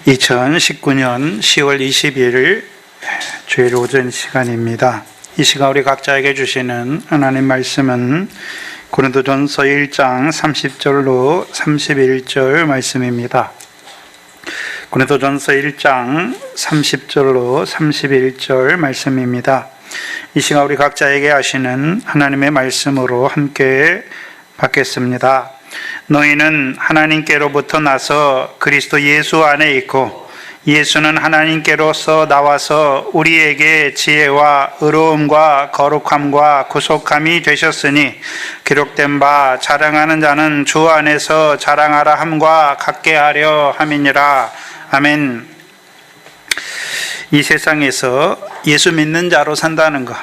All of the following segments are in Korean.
2019년 10월 20일 주일 오전 시간입니다. 이 시간 우리 각자에게 주시는 하나님 말씀은 고린도전서 1장 30절로 31절 말씀입니다. 고린도전서 1장 30절로 31절 말씀입니다. 이 시간 우리 각자에게 하시는 하나님의 말씀으로 함께 받겠습니다. 너희는 하나님께로부터 나서 그리스도 예수 안에 있고 예수는 하나님께로서 나와서 우리에게 지혜와 의로움과 거룩함과 구속함이 되셨으니 기록된 바 자랑하는 자는 주 안에서 자랑하라 함과 같게 하려 함이니라. 아멘. 이 세상에서 예수 믿는 자로 산다는 것,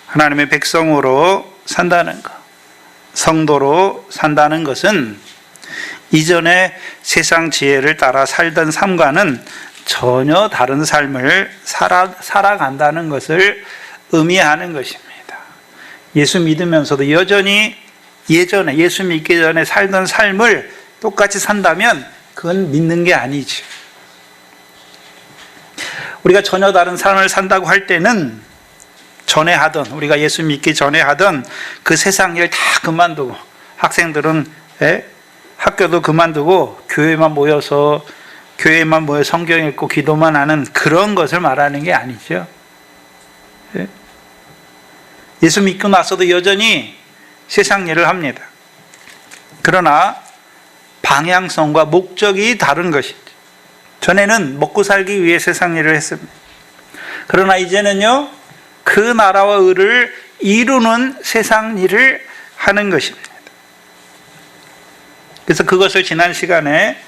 하나님의 백성으로 산다는 것, 성도로 산다는 것은 이전에 세상 지혜를 따라 살던 삶과는 전혀 다른 삶을 살아간다는 것을 의미하는 것입니다. 예수 믿으면서도 여전히 예전에 예수 믿기 전에 살던 삶을 똑같이 산다면 그건 믿는 게 아니죠. 우리가 전혀 다른 삶을 산다고 할 때는 전에 하던, 우리가 예수 믿기 전에 하던 그 세상 일 다 그만두고, 학생들은 학교도 그만두고 교회만 모여 성경 읽고 기도만 하는 그런 것을 말하는 게 아니죠. 예수 믿고 나서도 여전히 세상 일을 합니다. 그러나 방향성과 목적이 다른 것이죠. 전에는 먹고 살기 위해 세상 일을 했습니다. 그러나 이제는요, 그 나라와 의를 이루는 세상 일을 하는 것입니다. 그래서 그것을 지난 시간에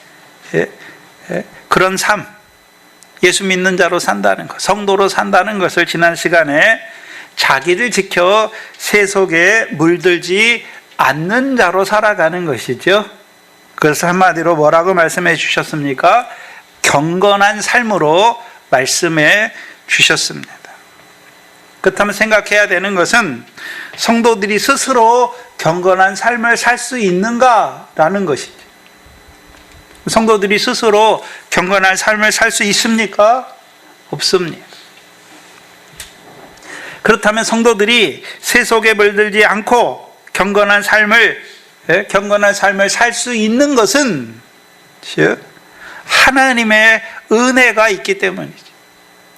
그런 삶, 예수 믿는 자로 산다는 것, 성도로 산다는 것을 지난 시간에 자기를 지켜 세속에 물들지 않는 자로 살아가는 것이죠. 그래서 한마디로 뭐라고 말씀해 주셨습니까? 경건한 삶으로 말씀해 주셨습니다. 그렇다면 생각해야 되는 것은 성도들이 스스로 경건한 삶을 살 수 있는가라는 것이죠. 성도들이 스스로 경건한 삶을 살 수 있습니까? 없습니다. 그렇다면 성도들이 세속에 물들지 않고 경건한 삶을 살 수 있는 것은 하나님의 은혜가 있기 때문이죠.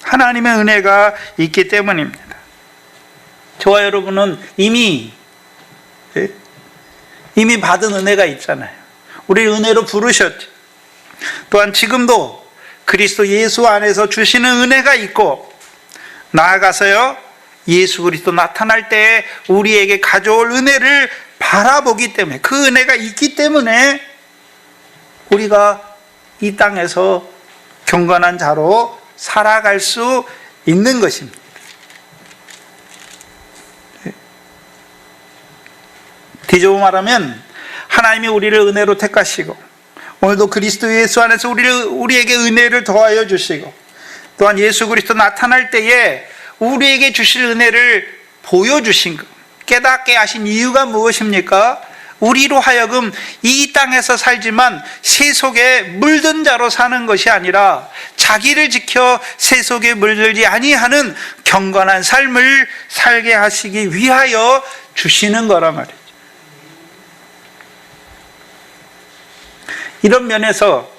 하나님의 은혜가 있기 때문입니다. 저와 여러분은 이미 받은 은혜가 있잖아요. 우리 은혜로 부르셨죠. 또한 지금도 그리스도 예수 안에서 주시는 은혜가 있고, 나아가서요, 예수 그리스도 나타날 때에 우리에게 가져올 은혜를 바라보기 때문에, 그 은혜가 있기 때문에 우리가 이 땅에서 경건한 자로 살아갈 수 있는 것입니다. 뒤집어 말하면 하나님이 우리를 은혜로 택하시고, 오늘도 그리스도 예수 안에서 우리에게 은혜를 더하여 주시고, 또한 예수 그리스도 나타날 때에 우리에게 주실 은혜를 보여주신 것, 깨닫게 하신 이유가 무엇입니까? 우리로 하여금 이 땅에서 살지만 세속에 물든 자로 사는 것이 아니라 자기를 지켜 세속에 물들지 아니하는 경건한 삶을 살게 하시기 위하여 주시는 거란 말이죠. 이런 면에서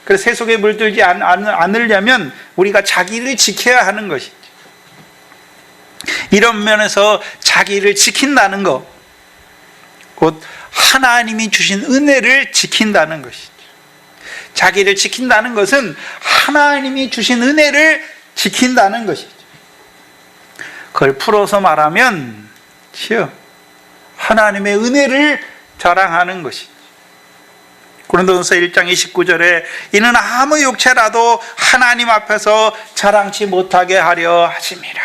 그래서 세속에 물들지 않으려면 우리가 자기를 지켜야 하는 것이죠. 이런 면에서 자기를 지킨다는 것, 곧 하나님이 주신 은혜를 지킨다는 것이죠. 자기를 지킨다는 것은 하나님이 주신 은혜를 지킨다는 것이죠. 그걸 풀어서 말하면 하나님의 은혜를 자랑하는 것이죠. 고린도전서 1장 29절에 이는 아무 육체라도 하나님 앞에서 자랑치 못하게 하려 하심이라.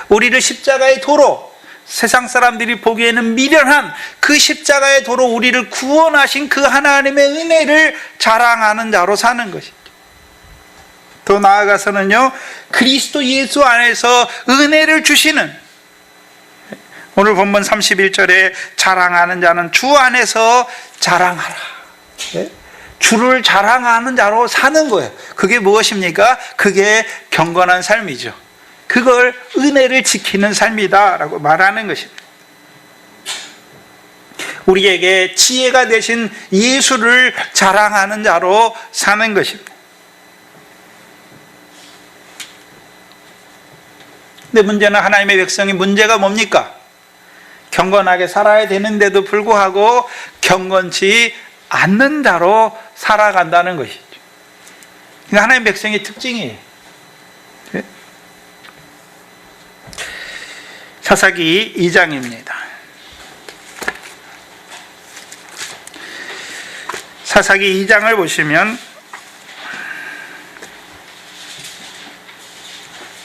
우리를 십자가의 도로, 세상 사람들이 보기에는 미련한 그 십자가의 도로 우리를 구원하신 그 하나님의 은혜를 자랑하는 자로 사는 것이죠. 더 나아가서는요, 그리스도 예수 안에서 은혜를 주시는, 오늘 본문 31절에 자랑하는 자는 주 안에서 자랑하라. 주를 자랑하는 자로 사는 거예요. 그게 무엇입니까? 그게 경건한 삶이죠. 그걸 은혜를 지키는 삶이다라고 말하는 것입니다. 우리에게 지혜가 되신 예수를 자랑하는 자로 사는 것입니다. 근데 문제는 하나님의 백성이 문제가 뭡니까? 경건하게 살아야 되는데도 불구하고 경건치 않는 자로 살아간다는 것이죠. 그러니까 하나님의 백성의 특징이에요. 사사기 2장입니다. 사사기 2장을 보시면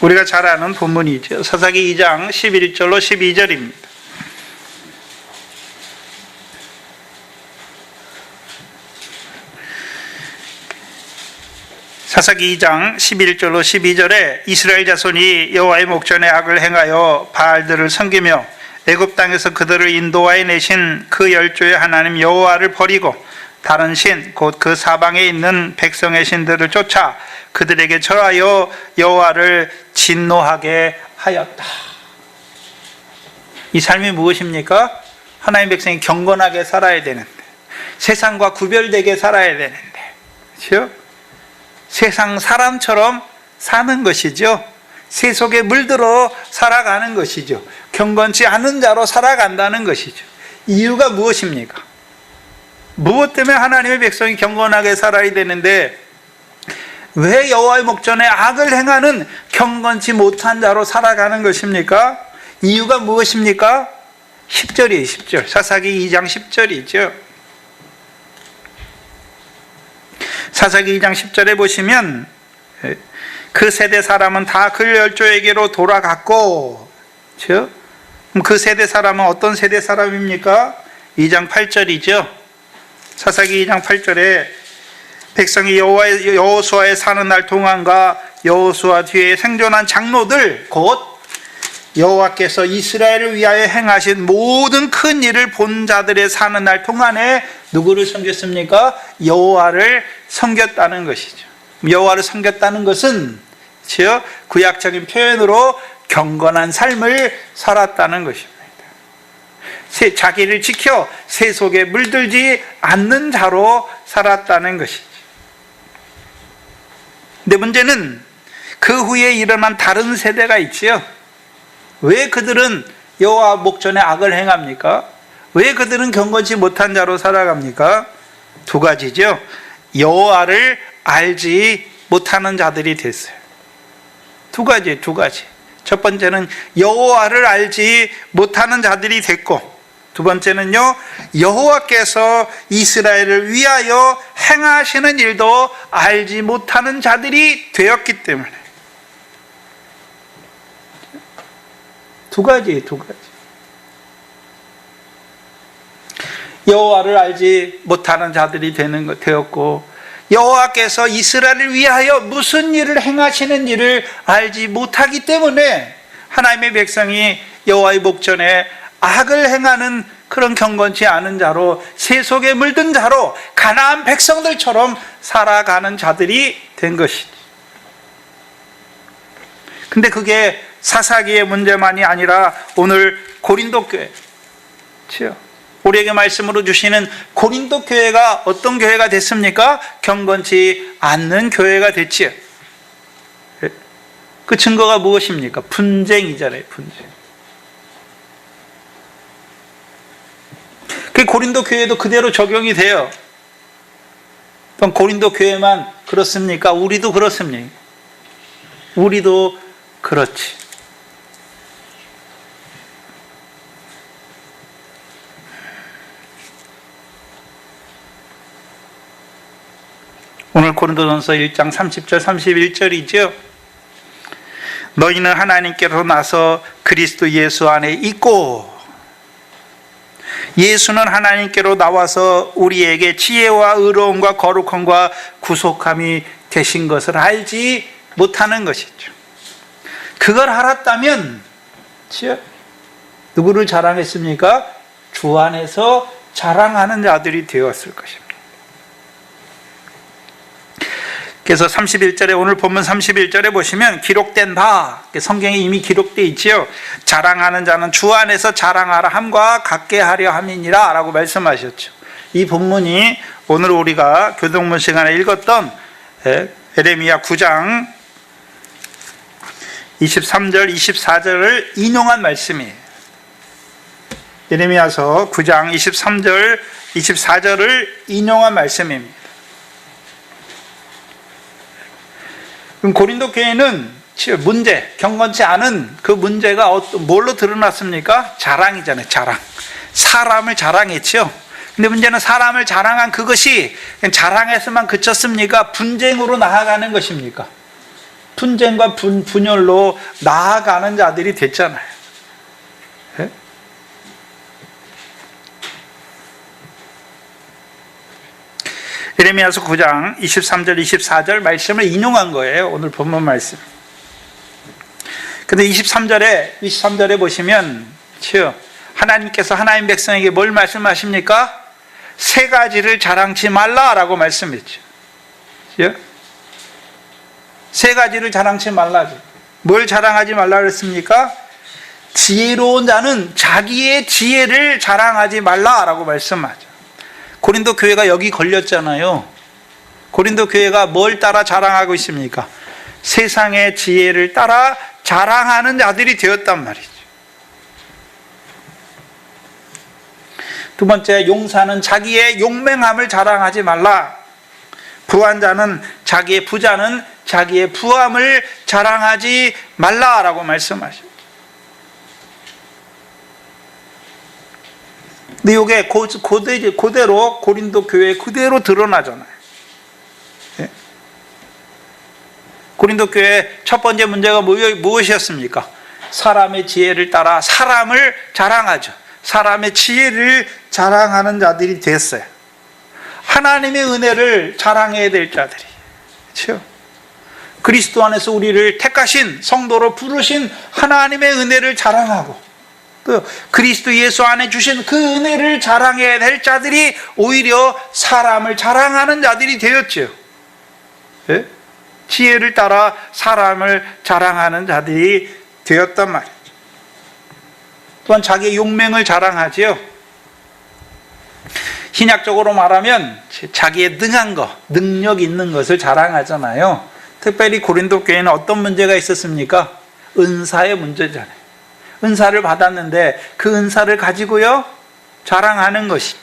우리가 잘 아는 본문이죠. 사사기 2장 11절로 12절입니다. 사사기 2장 11절로 12절에 이스라엘 자손이 여호와의 목전에 악을 행하여 바알들을 섬기며 애굽 땅에서 그들을 인도하여 내신 그 열조의 하나님 여호와를 버리고 다른 신 곧 그 사방에 있는 백성의 신들을 쫓아 그들에게 절하여 여호와를 진노하게 하였다. 이 삶이 무엇입니까? 하나님 백성이 경건하게 살아야 되는데, 세상과 구별되게 살아야 되는데, 그렇죠? 세상 사람처럼 사는 것이죠. 세속에 물들어 살아가는 것이죠. 경건치 않은 자로 살아간다는 것이죠. 이유가 무엇입니까? 무엇 때문에 하나님의 백성이 경건하게 살아야 되는데 왜 여호와의 목전에 악을 행하는 경건치 못한 자로 살아가는 것입니까? 이유가 무엇입니까? 10절이에요. 10절. 사사기 2장 10절이죠. 사사기 2장 10절에 보시면 그 세대 사람은 다 그 열조에게로 돌아갔고, 그렇죠? 그럼 그 세대 사람은 어떤 세대 사람입니까? 2장 8절이죠. 사사기 2장 8절에 백성이 여호수아의 사는 날 동안과 여호수아 뒤에 생존한 장로들 곧 여호와께서 이스라엘을 위하여 행하신 모든 큰 일을 본 자들의 사는 날 동안에 누구를 섬겼습니까? 여호와를 섬겼다는 것이죠. 여호와를 섬겼다는 것은 구약적인 표현으로 경건한 삶을 살았다는 것입니다. 자기를 지켜 세속에 물들지 않는 자로 살았다는 것이죠. 근데 문제는 그 후에 일어난 다른 세대가 있지요. 왜 그들은 여호와 목전에 악을 행합니까? 왜 그들은 경건치 못한 자로 살아갑니까? 두 가지죠. 여호와를 알지 못하는 자들이 됐어요. 두 가지. 첫 번째는 여호와를 알지 못하는 자들이 됐고, 두 번째는요, 여호와께서 이스라엘을 위하여 행하시는 일도 알지 못하는 자들이 되었기 때문에. 두 가지. 여호와를 알지 못하는 자들이 되었고, 여호와께서 이스라엘을 위하여 무슨 일을 행하시는 일을 알지 못하기 때문에 하나님의 백성이 여호와의 목전에 악을 행하는 그런 경건치 않은 자로, 세속에 물든 자로, 가나안 백성들처럼 살아가는 자들이 된 것이지. 근데 그게 사사기의 문제만이 아니라 오늘 고린도 교회, 우리에게 말씀으로 주시는 고린도 교회가 어떤 교회가 됐습니까? 경건치 않는 교회가 됐지요. 그 증거가 무엇입니까? 분쟁이잖아요. 분쟁. 그 고린도 교회도 그대로 적용이 돼요. 그럼 고린도 교회만 그렇습니까? 우리도 그렇습니까? 우리도 그렇지. 오늘 고린도전서 1장 30절 31절이죠. 너희는 하나님께로 나서 그리스도 예수 안에 있고, 예수는 하나님께로 나와서 우리에게 지혜와 의로움과 거룩함과 구속함이 되신 것을 알지 못하는 것이죠. 그걸 알았다면 누구를 자랑했습니까? 주 안에서 자랑하는 자들이 되었을 것입니다. 그래서 31절에 오늘 본문 31절에 보시면 기록된다. 성경에 이미 기록되어 있지요. 자랑하는 자는 주 안에서 자랑하라 함과 같게 하려 함이니라 라고 말씀하셨죠. 이 본문이 오늘 우리가 교동문 시간에 읽었던 에레미야 9장 23절 24절을 인용한 말씀이에요. 에레미야서 9장 23절 24절을 인용한 말씀입니다. 그럼 고린도 교회는 문제, 경건치 않은 그 문제가 뭘로 드러났습니까? 자랑이잖아요. 자랑. 사람을 자랑했죠. 근데 문제는 사람을 자랑한 그것이 그냥 자랑에서만 그쳤습니까? 분쟁으로 나아가는 것입니까? 분쟁과 분열로 나아가는 자들이 됐잖아요. 네? 에레미야서 9장 23절 24절 말씀을 인용한 거예요. 오늘 본문 말씀. 근데 23절에 보시면 하나님께서 하나님 백성에게 뭘 말씀하십니까? 세 가지를 자랑치 말라라고 말씀했죠. 세 가지를 자랑치 말라죠. 뭘 자랑하지 말라 그랬습니까? 지혜로운 자는 자기의 지혜를 자랑하지 말라라고 말씀하죠. 고린도 교회가 여기 걸렸잖아요. 고린도 교회가 뭘 따라 자랑하고 있습니까? 세상의 지혜를 따라 자랑하는 자들이 되었단 말이죠. 두 번째, 용사는 자기의 용맹함을 자랑하지 말라. 부자는 자기의 부함을 자랑하지 말라라고 말씀하십니다. 근데 이게 그대로 고린도 교회에 그대로 드러나잖아요. 네? 고린도 교회의 첫 번째 문제가 무엇이었습니까? 사람의 지혜를 따라 사람을 자랑하죠. 사람의 지혜를 자랑하는 자들이 됐어요. 하나님의 은혜를 자랑해야 될 자들이. 그렇죠? 그리스도 안에서 우리를 택하신 성도로 부르신 하나님의 은혜를 자랑하고 또 그리스도 예수 안에 주신 그 은혜를 자랑해야 될 자들이 오히려 사람을 자랑하는 자들이 되었죠. 네? 지혜를 따라 사람을 자랑하는 자들이 되었단 말이죠. 또한 자기의 용맹을 자랑하지요. 신약적으로 말하면 자기의 능한 것, 능력 있는 것을 자랑하잖아요. 특별히 고린도 교회는 어떤 문제가 있었습니까? 은사의 문제잖아요. 은사를 받았는데 그 은사를 가지고요 자랑하는 것이죠.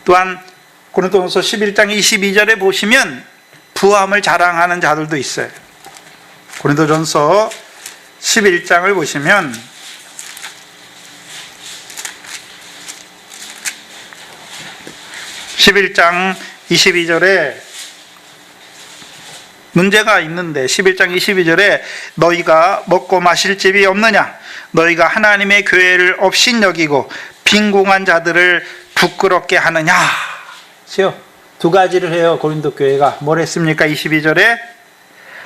또한 고린도전서 11장 22절에 보시면 부함을 자랑하는 자들도 있어요. 고린도전서 11장을 보시면 11장 22절에 문제가 있는데 11장 22절에 너희가 먹고 마실 집이 없느냐? 너희가 하나님의 교회를 업신여기고 빈궁한 자들을 부끄럽게 하느냐? 두 가지를 해요. 고린도 교회가 뭘 했습니까? 22절에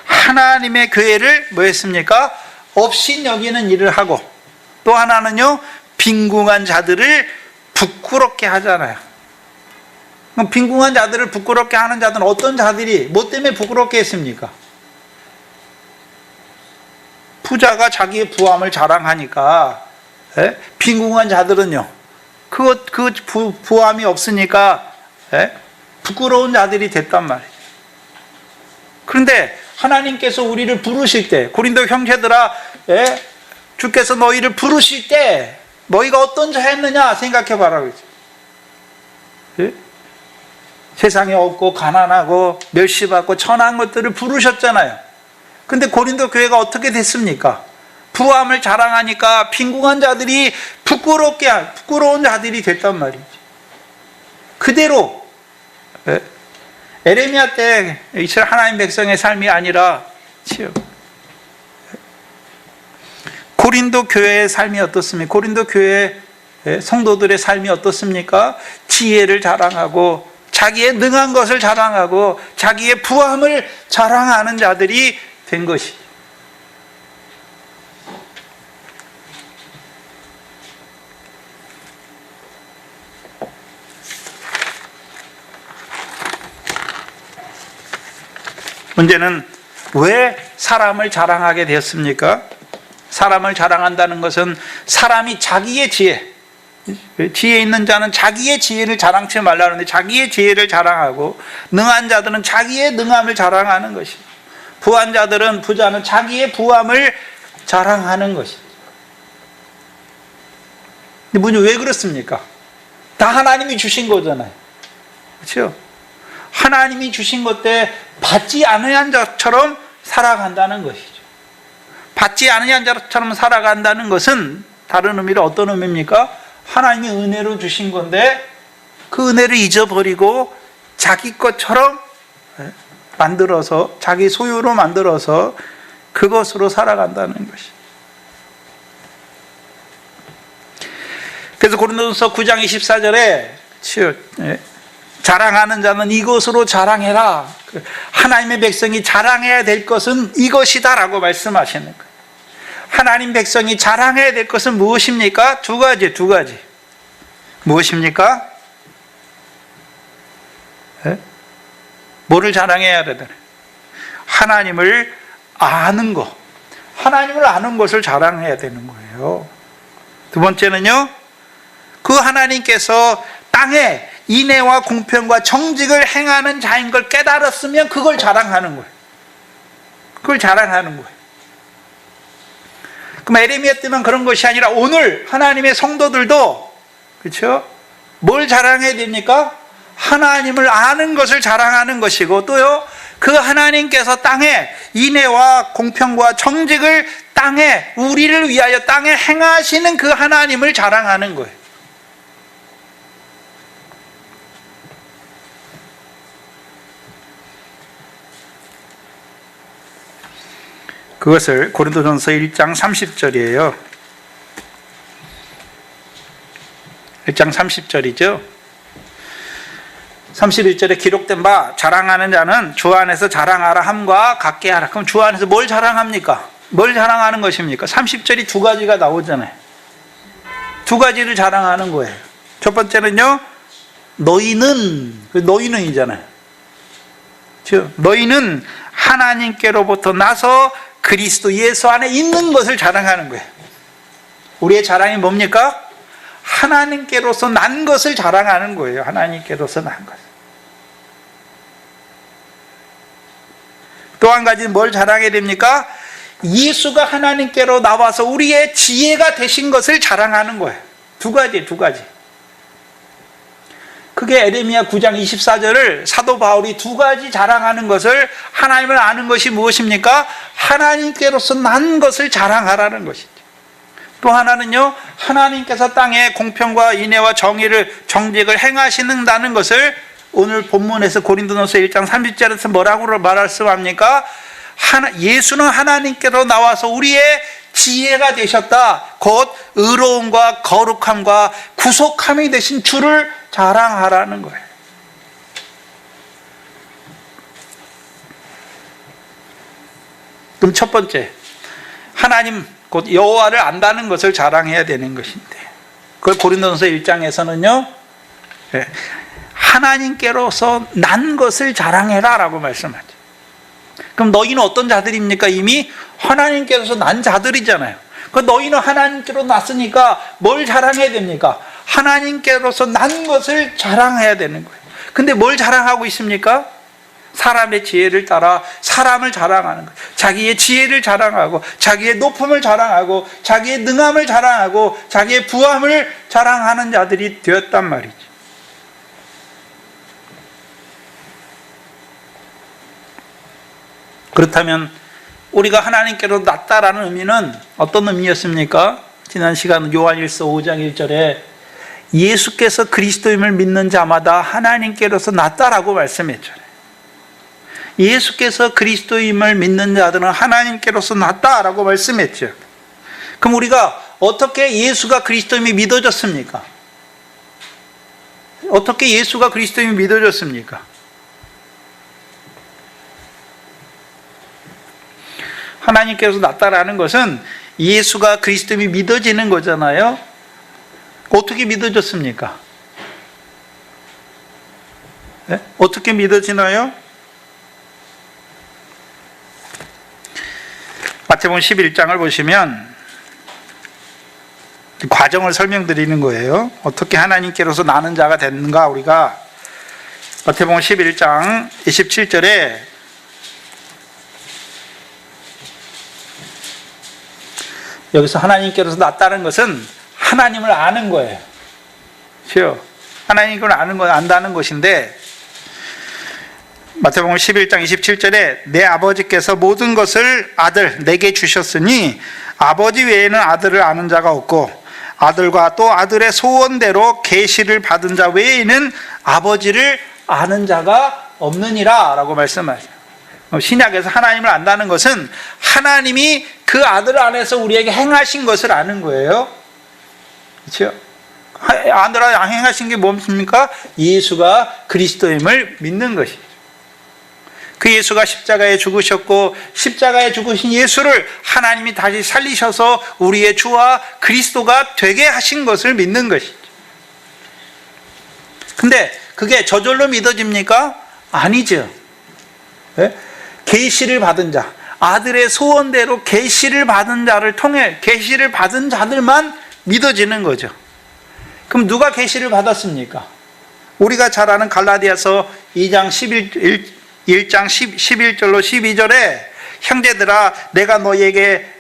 하나님의 교회를 뭐 했습니까? 업신여기는 일을 하고 또 하나는요 빈궁한 자들을 부끄럽게 하잖아요. 빈궁한 자들을 부끄럽게 하는 자들은 어떤 자들이 뭐 때문에 부끄럽게 했습니까? 부자가 자기의 부함을 자랑하니까 빈궁한 자들은요 그 부함이 없으니까 부끄러운 자들이 됐단 말이에요. 그런데 하나님께서 우리를 부르실 때 고린도 형제들아 주께서 너희를 부르실 때 너희가 어떤 자였느냐 생각해 봐라 그러죠. 세상에 없고 가난하고 멸시받고 천한 것들을 부르셨잖아요. 근데 고린도 교회가 어떻게 됐습니까? 부함을 자랑하니까 빈궁한 자들이 부끄러운 자들이 됐단 말이지. 그대로 에레미야 때 이스라엘 하나님 백성의 삶이 아니라 고린도 교회의 삶이 어떻습니까? 고린도 교회 성도들의 삶이 어떻습니까? 지혜를 자랑하고 자기의 능한 것을 자랑하고 자기의 부함을 자랑하는 자들이 된 것이. 문제는 왜 사람을 자랑하게 되었습니까? 사람을 자랑한다는 것은 사람이 자기의 지혜 있는 자는 자기의 지혜를 자랑치 말라는데 자기의 지혜를 자랑하고, 능한 자들은 자기의 능함을 자랑하는 것이고, 부한 자들은 부자는 자기의 부함을 자랑하는 것이죠. 근데 문제 왜 그렇습니까? 다 하나님이 주신 거잖아요. 그렇죠? 하나님이 주신 것 때 받지 않은 자처럼 살아간다는 것이죠. 받지 않은 자처럼 살아간다는 것은 다른 의미로 어떤 의미입니까? 하나님이 은혜로 주신 건데 그 은혜를 잊어버리고 자기 것처럼 만들어서, 자기 소유로 만들어서 그것으로 살아간다는 것이. 그래서 고린도전서 9장 24절에 자랑하는 자는 이것으로 자랑해라. 하나님의 백성이 자랑해야 될 것은 이것이다 라고 말씀하시는 거예요. 하나님 백성이 자랑해야 될 것은 무엇입니까? 두 가지. 무엇입니까? 뭐를 자랑해야 되나? 하나님을 아는 것. 하나님을 아는 것을 자랑해야 되는 거예요. 두 번째는요, 그 하나님께서 땅에 인애와 공평과 정직을 행하는 자인 걸 깨달았으면 그걸 자랑하는 거예요. 그걸 자랑하는 거예요. 그럼 에레미야 때만 그런 것이 아니라 오늘 하나님의 성도들도, 그렇죠? 뭘 자랑해야 됩니까? 하나님을 아는 것을 자랑하는 것이고, 또요, 그 하나님께서 땅에 인애와 공평과 정직을 땅에, 우리를 위하여 땅에 행하시는 그 하나님을 자랑하는 거예요. 그것을 고린도전서 1장 30절이에요. 1장 30절이죠. 31절에 기록된 바 자랑하는 자는 주 안에서 자랑하라 함과 같게 하라. 그럼 주 안에서 뭘 자랑합니까? 뭘 자랑하는 것입니까? 30절이 두 가지가 나오잖아요. 두 가지를 자랑하는 거예요. 첫 번째는요, 너희는이잖아요. 즉 너희는 하나님께로부터 나서 그리스도 예수 안에 있는 것을 자랑하는 거예요. 우리의 자랑이 뭡니까? 하나님께로서 난 것을 자랑하는 거예요. 하나님께로서 난 것. 또 한 가지는 뭘 자랑해야 됩니까? 예수가 하나님께로 나와서 우리의 지혜가 되신 것을 자랑하는 거예요. 두 가지. 그게 에레미야 9장 24절을 사도 바울이 두 가지 자랑하는 것을, 하나님을 아는 것이 무엇입니까? 하나님께로서 난 것을 자랑하라는 것이죠. 또 하나는요, 하나님께서 땅에 공평과 인애와 정직을 행하시는다는 것을 오늘 본문에서 고린도전서 1장 30절에서 뭐라고 말씀합니까? 예수는 하나님께로 나와서 우리의 지혜가 되셨다. 곧 의로움과 거룩함과 구속함이 되신 주를 자랑하라는 거예요. 그럼 첫 번째, 하나님 곧 여호와를 안다는 것을 자랑해야 되는 것인데, 그걸 고린도전서 1장에서는요 하나님께로서 난 것을 자랑해라 라고 말씀하죠. 그럼 너희는 어떤 자들입니까? 이미 하나님께로서 난 자들이잖아요. 너희는 하나님께로 났으니까 뭘 자랑해야 됩니까? 하나님께로서 난 것을 자랑해야 되는 거예요. 근데 뭘 자랑하고 있습니까? 사람의 지혜를 따라 사람을 자랑하는 거예요. 자기의 지혜를 자랑하고, 자기의 높음을 자랑하고, 자기의 능함을 자랑하고, 자기의 부함을 자랑하는 자들이 되었단 말이죠. 그렇다면 우리가 하나님께로 낫다라는 의미는 어떤 의미였습니까? 지난 시간 요한일서 5장 1절에 예수께서 그리스도임을 믿는 자마다 하나님께로서 낫다라고 말씀했잖아요. 예수께서 그리스도임을 믿는 자들은 하나님께로서 낫다라고 말씀했죠. 그럼 우리가 어떻게 예수가 그리스도임이 믿어졌습니까? 어떻게 예수가 그리스도임이 믿어졌습니까? 하나님께서 낫다라는 것은 예수가 그리스도임이 믿어지는 거잖아요. 어떻게 믿어졌습니까? 네? 어떻게 믿어지나요? 마태복음 11장을 보시면 과정을 설명드리는 거예요. 어떻게 하나님께로서 나는 자가 됐는가. 우리가 마태복음 11장 27절에 여기서 하나님께로서 났다는 것은 하나님을 아는 거예요. 그렇죠? 하나님을 안다는 것인데, 마태복음 11장 27절에 내 아버지께서 모든 것을 아들 내게 주셨으니 아버지 외에는 아들을 아는 자가 없고 아들과 또 아들의 소원대로 계시를 받은 자 외에는 아버지를 아는 자가 없느니라 라고 말씀하세요. 신약에서 하나님을 안다는 것은 하나님이 그 아들 안에서 우리에게 행하신 것을 아는 거예요. 그렇죠? 아들 안에 행하신 게 뭡니까? 예수가 그리스도임을 믿는 것이죠. 그 예수가 십자가에 죽으셨고 십자가에 죽으신 예수를 하나님이 다시 살리셔서 우리의 주와 그리스도가 되게 하신 것을 믿는 것이죠. 근데 그게 저절로 믿어집니까? 아니죠. 네? 계시를 받은 자, 아들의 소원대로 계시를 받은 자를 통해 계시를 받은 자들만 믿어지는 거죠. 그럼 누가 계시를 받았습니까? 우리가 잘 아는 갈라디아서 2장 1장 11절로 12절에 형제들아 내가 너희에게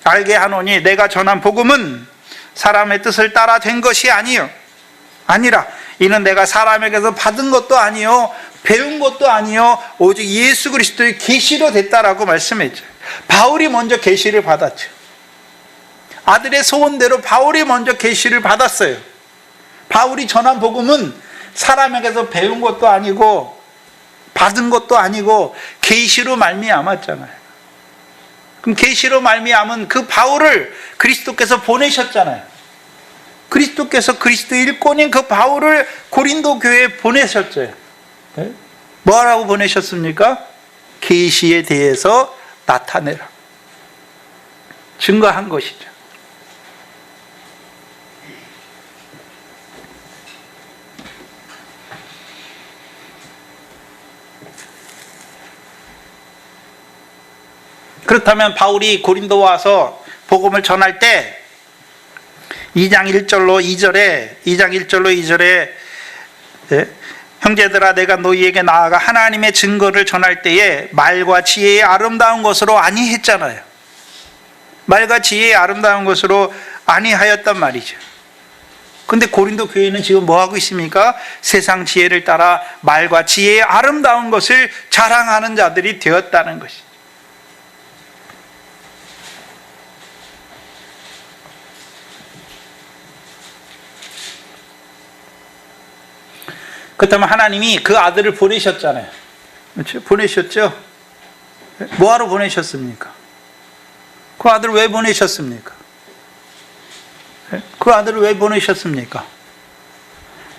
알게 하노니 내가 전한 복음은 사람의 뜻을 따라 된 것이 아니라 이는 내가 사람에게서 받은 것도 아니요 배운 것도 아니요 오직 예수 그리스도의 계시로 됐다라고 말씀했죠. 바울이 먼저 계시를 받았죠. 아들의 소원대로 바울이 먼저 계시를 받았어요. 바울이 전한 복음은 사람에게서 배운 것도 아니고 받은 것도 아니고 계시로 말미암았잖아요. 그럼 계시로 말미암은 그 바울을 그리스도께서 보내셨잖아요. 그리스도께서 그리스도 일꾼인 그 바울을 고린도 교회에 보내셨죠. 네? 뭐라고 보내셨습니까? 계시에 대해서 나타내라. 증거한 것이죠. 그렇다면 바울이 고린도 와서 복음을 전할 때 2장 1절로 2절에 형제들아 내가 너희에게 나아가 하나님의 증거를 전할 때에 말과 지혜의 아름다운 것으로 아니했잖아요. 말과 지혜의 아름다운 것으로 아니하였단 말이죠. 근데 고린도 교회는 지금 뭐 하고 있습니까? 세상 지혜를 따라 말과 지혜의 아름다운 것을 자랑하는 자들이 되었다는 것이죠. 그렇다면 하나님이 그 아들을 보내셨잖아요. 그렇죠? 보내셨죠? 뭐하러 보내셨습니까? 그 아들을 왜 보내셨습니까? 그 아들을 왜 보내셨습니까?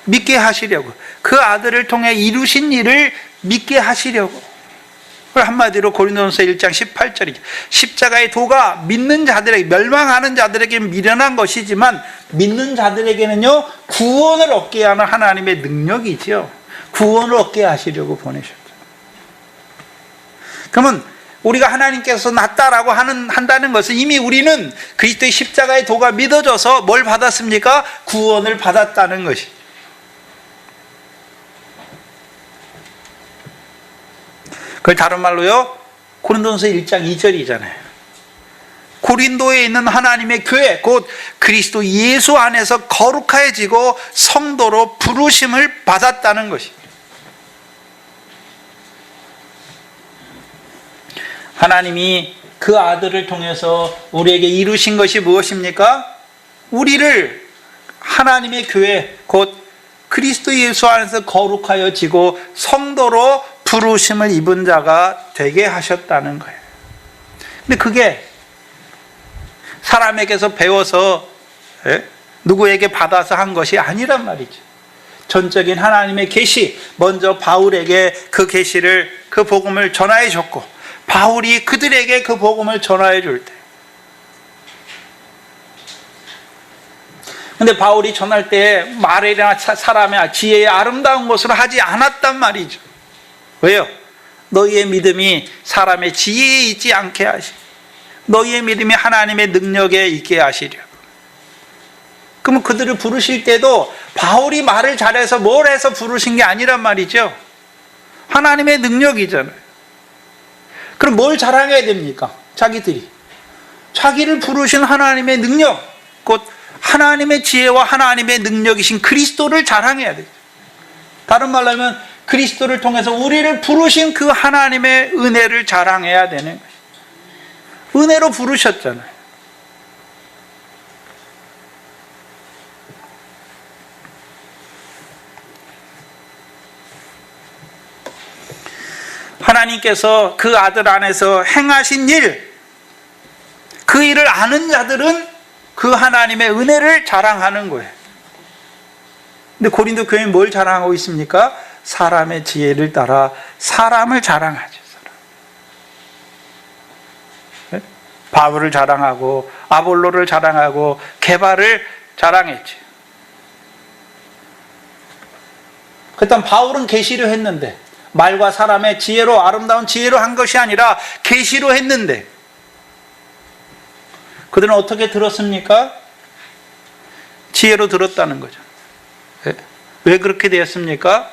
믿게 하시려고. 그 아들을 통해 이루신 일을 믿게 하시려고. 한마디로 고린도전서 1장 18절이죠. 십자가의 도가 믿는 자들에게, 멸망하는 자들에게 미련한 것이지만 믿는 자들에게는요 구원을 얻게 하는 하나님의 능력이죠. 구원을 얻게 하시려고 보내셨죠. 그러면 우리가 하나님께서 낫다라고 한다는 것은 이미 우리는 그리스도의 십자가의 도가 믿어져서 뭘 받았습니까? 구원을 받았다는 것이죠. 그걸 다른 말로요, 고린도전서 1장 2절이잖아요. 고린도에 있는 하나님의 교회, 곧 그리스도 예수 안에서 거룩해지고 성도로 부르심을 받았다는 것입니다. 하나님이 그 아들을 통해서 우리에게 이루신 것이 무엇입니까? 우리를 하나님의 교회, 곧 그리스도 예수 안에서 거룩하여지고 성도로 부르심을 입은 자가 되게 하셨다는 거예요. 근데 그게 사람에게서 배워서 누구에게 받아서 한 것이 아니란 말이죠. 전적인 하나님의 계시, 먼저 바울에게 그 계시를, 그 복음을 전하여 줬고 바울이 그들에게 그 복음을 전하여 줄 때, 근데 바울이 전할 때 말이나 사람의 지혜의 아름다운 것으로 하지 않았단 말이죠. 왜요? 너희의 믿음이 사람의 지혜에 있지 않게 하시. 너희의 믿음이 하나님의 능력에 있게 하시려. 그러면 그들을 부르실 때도 바울이 말을 잘해서 뭘 해서 부르신 게 아니란 말이죠. 하나님의 능력이잖아요. 그럼 뭘 자랑해야 됩니까? 자기들이. 자기를 부르신 하나님의 능력, 곧 하나님의 지혜와 하나님의 능력이신 그리스도를 자랑해야 되죠. 다른 말로 하면 그리스도를 통해서 우리를 부르신 그 하나님의 은혜를 자랑해야 되는 것이죠. 은혜로 부르셨잖아요. 하나님께서 그 아들 안에서 행하신 일, 그 일을 아는 자들은 그 하나님의 은혜를 자랑하는 거예요. 근데 고린도 교회는 뭘 자랑하고 있습니까? 사람의 지혜를 따라 사람을 자랑하죠. 네? 바울을 자랑하고 아볼로를 자랑하고 게바를 자랑했죠. 그때 바울은 계시로 했는데, 말과 사람의 지혜로, 아름다운 지혜로 한 것이 아니라 계시로 했는데, 그들은 어떻게 들었습니까? 지혜로 들었다는 거죠. 왜 그렇게 되었습니까?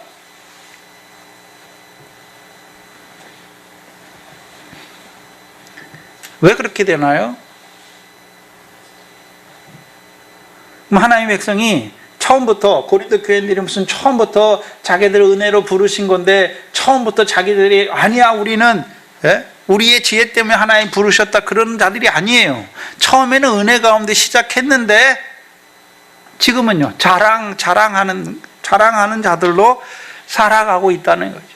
왜 그렇게 되나요? 하나님의 백성이 처음부터, 고린도 교회들이 무슨 처음부터 자기들 은혜로 부르신 건데, 처음부터 자기들이 아니야 우리는 우리의 지혜 때문에 하나님 부르셨다 그러는 자들이 아니에요. 처음에는 은혜 가운데 시작했는데 지금은요 자랑하는 자들로 살아가고 있다는 거죠.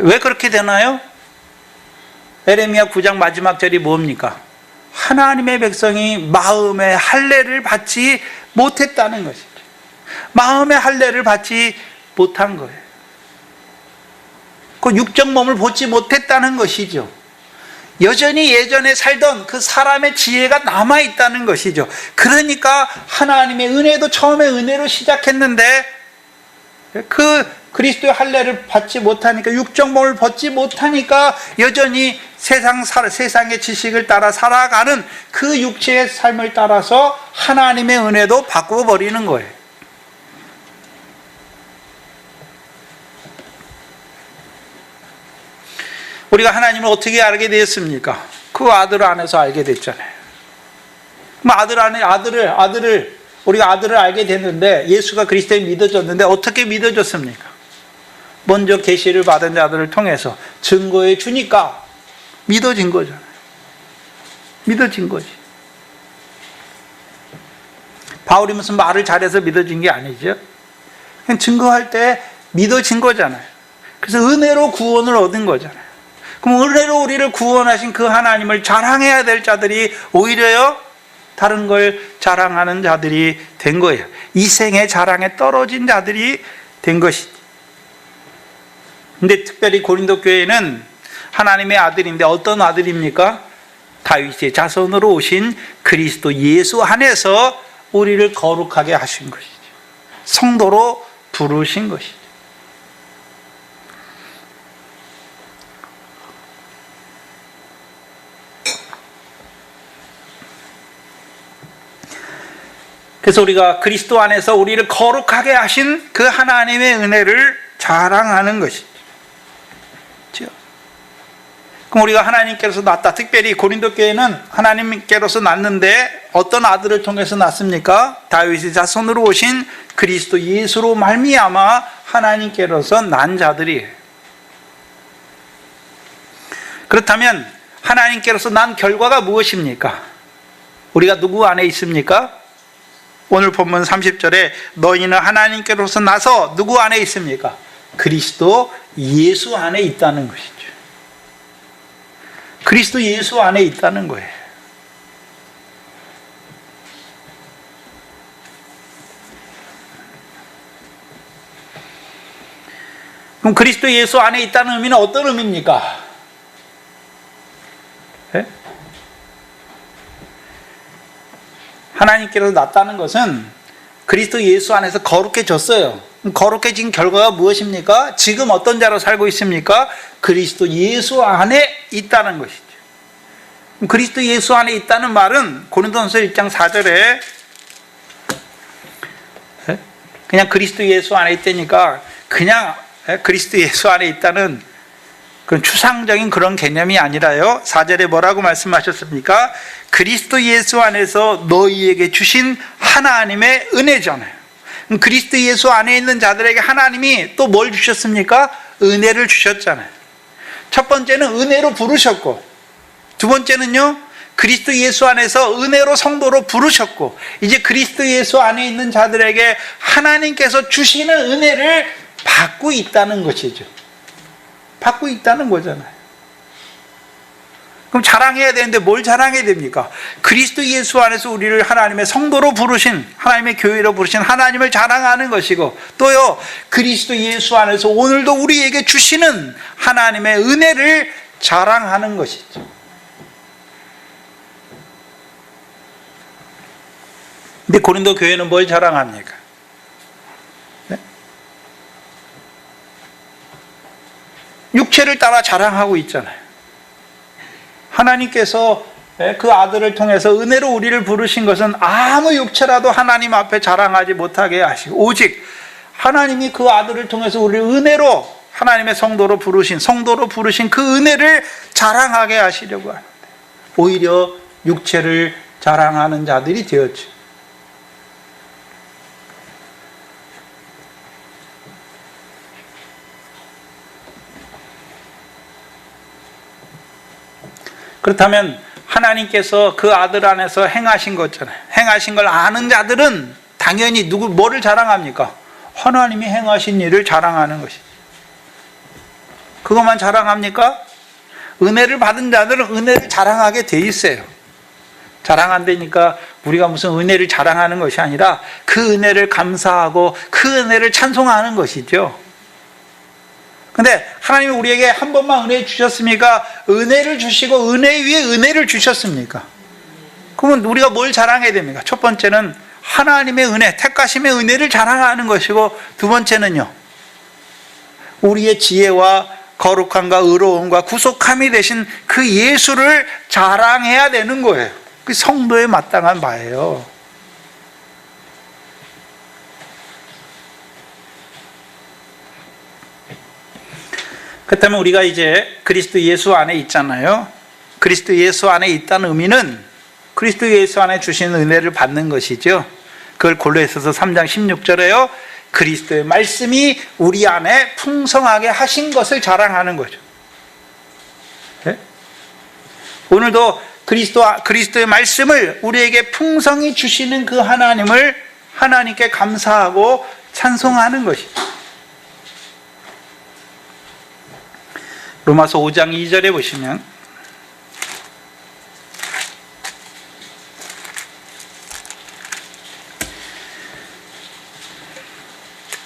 왜 그렇게 되나요? 에레미야 9장 마지막 절이 뭡니까? 하나님의 백성이 마음의 할례를 받지 못했다는 것이죠. 마음의 할례를 받지 못한 거예요. 그 육적 몸을 보지 못했다는 것이죠. 여전히 예전에 살던 그 사람의 지혜가 남아있다는 것이죠. 그러니까 하나님의 은혜도 처음에 은혜로 시작했는데 그 그리스도의 할례를 받지 못하니까, 육적 몸을 벗지 못하니까 여전히 세상의 지식을 따라 살아가는 그 육체의 삶을 따라서 하나님의 은혜도 바꿔버리는 거예요. 우리가 하나님을 어떻게 알게 되었습니까? 그 아들 안에서 알게 됐잖아요. 우리가 아들을 알게 됐는데, 예수가 그리스도에 믿어졌는데 어떻게 믿어졌습니까? 먼저 계시를 받은 자들을 통해서 증거해 주니까 믿어진 거잖아요. 믿어진 거지. 바울이 무슨 말을 잘해서 믿어진 게 아니죠. 그냥 증거할 때 믿어진 거잖아요. 그래서 은혜로 구원을 얻은 거잖아요. 그럼 은혜로 우리를 구원하신 그 하나님을 자랑해야 될 자들이 오히려요 다른 걸 자랑하는 자들이 된 거예요. 이 생의 자랑에 떨어진 자들이 된 것이죠. 근데 특별히 고린도 교회는 하나님의 아들인데 어떤 아들입니까? 다윗의 자손으로 오신 그리스도 예수 안에서 우리를 거룩하게 하신 것이죠. 성도로 부르신 것이죠. 그래서 우리가 그리스도 안에서 우리를 거룩하게 하신 그 하나님의 은혜를 자랑하는 것이죠. 그럼 우리가 하나님께로서 낳았다. 특별히 고린도 교회는 하나님께로서 낳는데 어떤 아들을 통해서 낳습니까? 다윗의 자손으로 오신 그리스도 예수로 말미암아 하나님께로서 난 자들이에요. 그렇다면 하나님께로서 난 결과가 무엇입니까? 우리가 누구 안에 있습니까? 오늘 본문 30절에 너희는 하나님께로서 나서 누구 안에 있습니까? 그리스도 예수 안에 있다는 것이죠. 그리스도 예수 안에 있다는 거예요. 그럼 그리스도 예수 안에 있다는 의미는 어떤 의미입니까? 네? 하나님께로서 낳았다는 것은 그리스도 예수 안에서 거룩해졌어요. 거룩해진 결과가 무엇입니까? 지금 어떤 자로 살고 있습니까? 그리스도 예수 안에 있다는 것이죠. 그리스도 예수 안에 있다는 말은 고린도전서 1장 4절에 그냥 그리스도 예수 안에 있다니까 그냥 그리스도 예수 안에 있다는 그런 추상적인 그런 개념이 아니라요. 4절에 뭐라고 말씀하셨습니까? 그리스도 예수 안에서 너희에게 주신 하나님의 은혜잖아요. 그리스도 예수 안에 있는 자들에게 하나님이 또 뭘 주셨습니까? 은혜를 주셨잖아요. 첫 번째는 은혜로 부르셨고, 두 번째는요, 그리스도 예수 안에서 은혜로 성도로 부르셨고, 이제 그리스도 예수 안에 있는 자들에게 하나님께서 주시는 은혜를 받고 있다는 것이죠. 받고 있다는 거잖아요. 그럼 자랑해야 되는데 뭘 자랑해야 됩니까? 그리스도 예수 안에서 우리를 하나님의 성도로 부르신, 하나님의 교회로 부르신 하나님을 자랑하는 것이고, 또요, 그리스도 예수 안에서 오늘도 우리에게 주시는 하나님의 은혜를 자랑하는 것이죠. 근데 고린도 교회는 뭘 자랑합니까? 네? 육체를 따라 자랑하고 있잖아요. 하나님께서 그 아들을 통해서 은혜로 우리를 부르신 것은 아무 육체라도 하나님 앞에 자랑하지 못하게 하시고, 오직 하나님이 그 아들을 통해서 우리를 은혜로 하나님의 성도로 부르신 그 은혜를 자랑하게 하시려고 하는데, 오히려 육체를 자랑하는 자들이 되었죠. 그렇다면 하나님께서 그 아들 안에서 행하신 거잖아요. 행하신 걸 아는 자들은 당연히 뭐를 자랑합니까? 하나님이 행하신 일을 자랑하는 것이죠. 그것만 자랑합니까? 은혜를 받은 자들은 은혜를 자랑하게 돼 있어요. 자랑한다니까 우리가 무슨 은혜를 자랑하는 것이 아니라 그 은혜를 감사하고 그 은혜를 찬송하는 것이죠. 근데 하나님이 우리에게 한 번만 은혜 주셨습니까? 은혜를 주시고 은혜 위에 은혜를 주셨습니까? 그러면 우리가 뭘 자랑해야 됩니까? 첫 번째는 하나님의 은혜, 택하심의 은혜를 자랑하는 것이고, 두 번째는요, 우리의 지혜와 거룩함과 의로움과 구속함이 되신 그 예수를 자랑해야 되는 거예요. 그 성도에 마땅한 바예요. 그렇다면 우리가 이제 그리스도 예수 안에 있잖아요. 그리스도 예수 안에 있다는 의미는 그리스도 예수 안에 주신 은혜를 받는 것이죠. 그걸 골로새서 3장 16절에요. 그리스도의 말씀이 우리 안에 풍성하게 하신 것을 자랑하는 거죠. 네? 오늘도 그리스도의 말씀을 우리에게 풍성히 주시는 그 하나님을 하나님께 감사하고 찬송하는 것이죠. 로마서 5장 2절에 보시면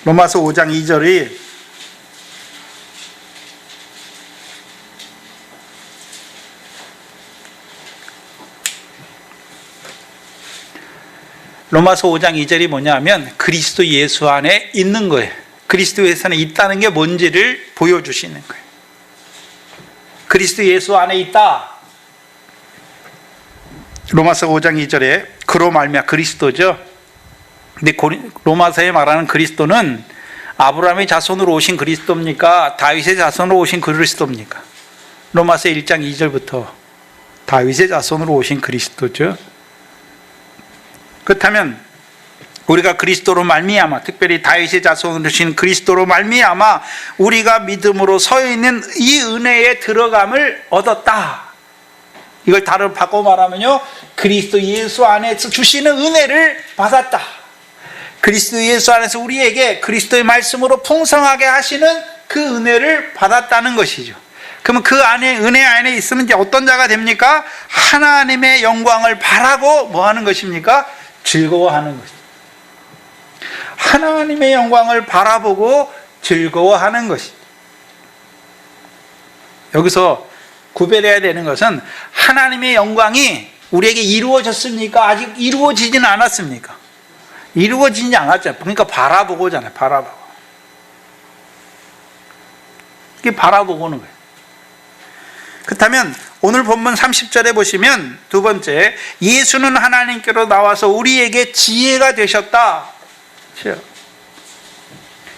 로마서 5장 2절이 로마서 5장 2절이 뭐냐면 그리스도 예수 안에 있는 거예요. 그리스도 예수 안에 있다는 게 뭔지를 보여주시는 거예요. 그리스도 예수 안에 있다. 로마서 5장 2절에 그로 말미암아 그리스도죠. 근데 로마서에 말하는 그리스도는 아브라함의 자손으로 오신 그리스도입니까? 다윗의 자손으로 오신 그리스도입니까? 로마서 1장 2절부터 다윗의 자손으로 오신 그리스도죠. 그렇다면 우리가 그리스도로 말미암아, 특별히 다윗의 자손으로 오신 그리스도로 말미암아 우리가 믿음으로 서 있는 이 은혜에 들어감을 얻었다. 이걸 다른 바꿔 말하면요, 그리스도 예수 안에서 주시는 은혜를 받았다. 그리스도 예수 안에서 우리에게 그리스도의 말씀으로 풍성하게 하시는 그 은혜를 받았다는 것이죠. 그러면 그 안에, 은혜 안에 있으면 이제 어떤 자가 됩니까? 하나님의 영광을 바라고 뭐 하는 것입니까? 즐거워하는 것입니다. 하나님의 영광을 바라보고 즐거워하는 것입니다. 여기서 구별해야 되는 것은 하나님의 영광이 우리에게 이루어졌습니까? 아직 이루어지지는 않았습니까? 이루어지지 않았잖아요. 그러니까 바라보고잖아요. 바라보고. 이게 바라보고는 거예요. 그렇다면 오늘 본문 30절에 보시면 두 번째, 예수는 하나님께로 나와서 우리에게 지혜가 되셨다.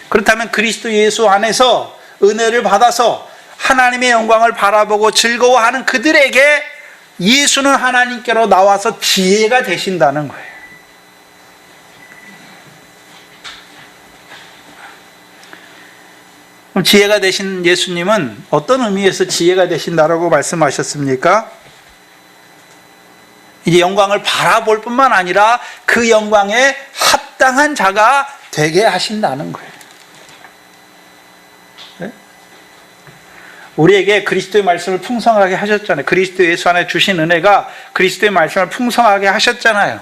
그렇다면 그리스도 예수 안에서 은혜를 받아서 하나님의 영광을 바라보고 즐거워하는 그들에게 예수는 하나님께로 나와서 지혜가 되신다는 거예요. 그럼 지혜가 되신 예수님은 어떤 의미에서 지혜가 되신다라고 말씀하셨습니까? 이제 영광을 바라볼 뿐만 아니라 그 영광에 합당한 자가 되게 하신다는 거예요. 네? 우리에게 그리스도의 말씀을 풍성하게 하셨잖아요. 그리스도 예수 안에 주신 은혜가 그리스도의 말씀을 풍성하게 하셨잖아요.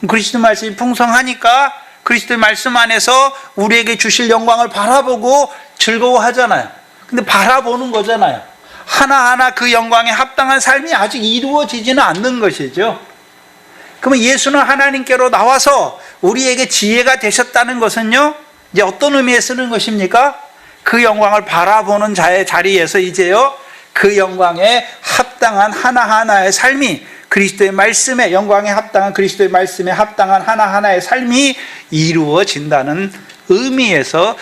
그리스도 말씀이 풍성하니까 그리스도의 말씀 안에서 우리에게 주실 영광을 바라보고 즐거워하잖아요. 근데 바라보는 거잖아요. 하나하나 그 영광에 합당한 삶이 아직 이루어지지는 않는 것이죠. 그러면 예수는 하나님께로 나와서 우리에게 지혜가 되셨다는 것은요, 이제 어떤 의미에 쓰는 것입니까? 그 영광을 바라보는 자의 자리에서 이제요, 그 영광에 합당한 하나하나의 삶이 그리스도의 말씀에, 영광에 합당한 그리스도의 말씀에 합당한 하나하나의 삶이 이루어진다는 의미에서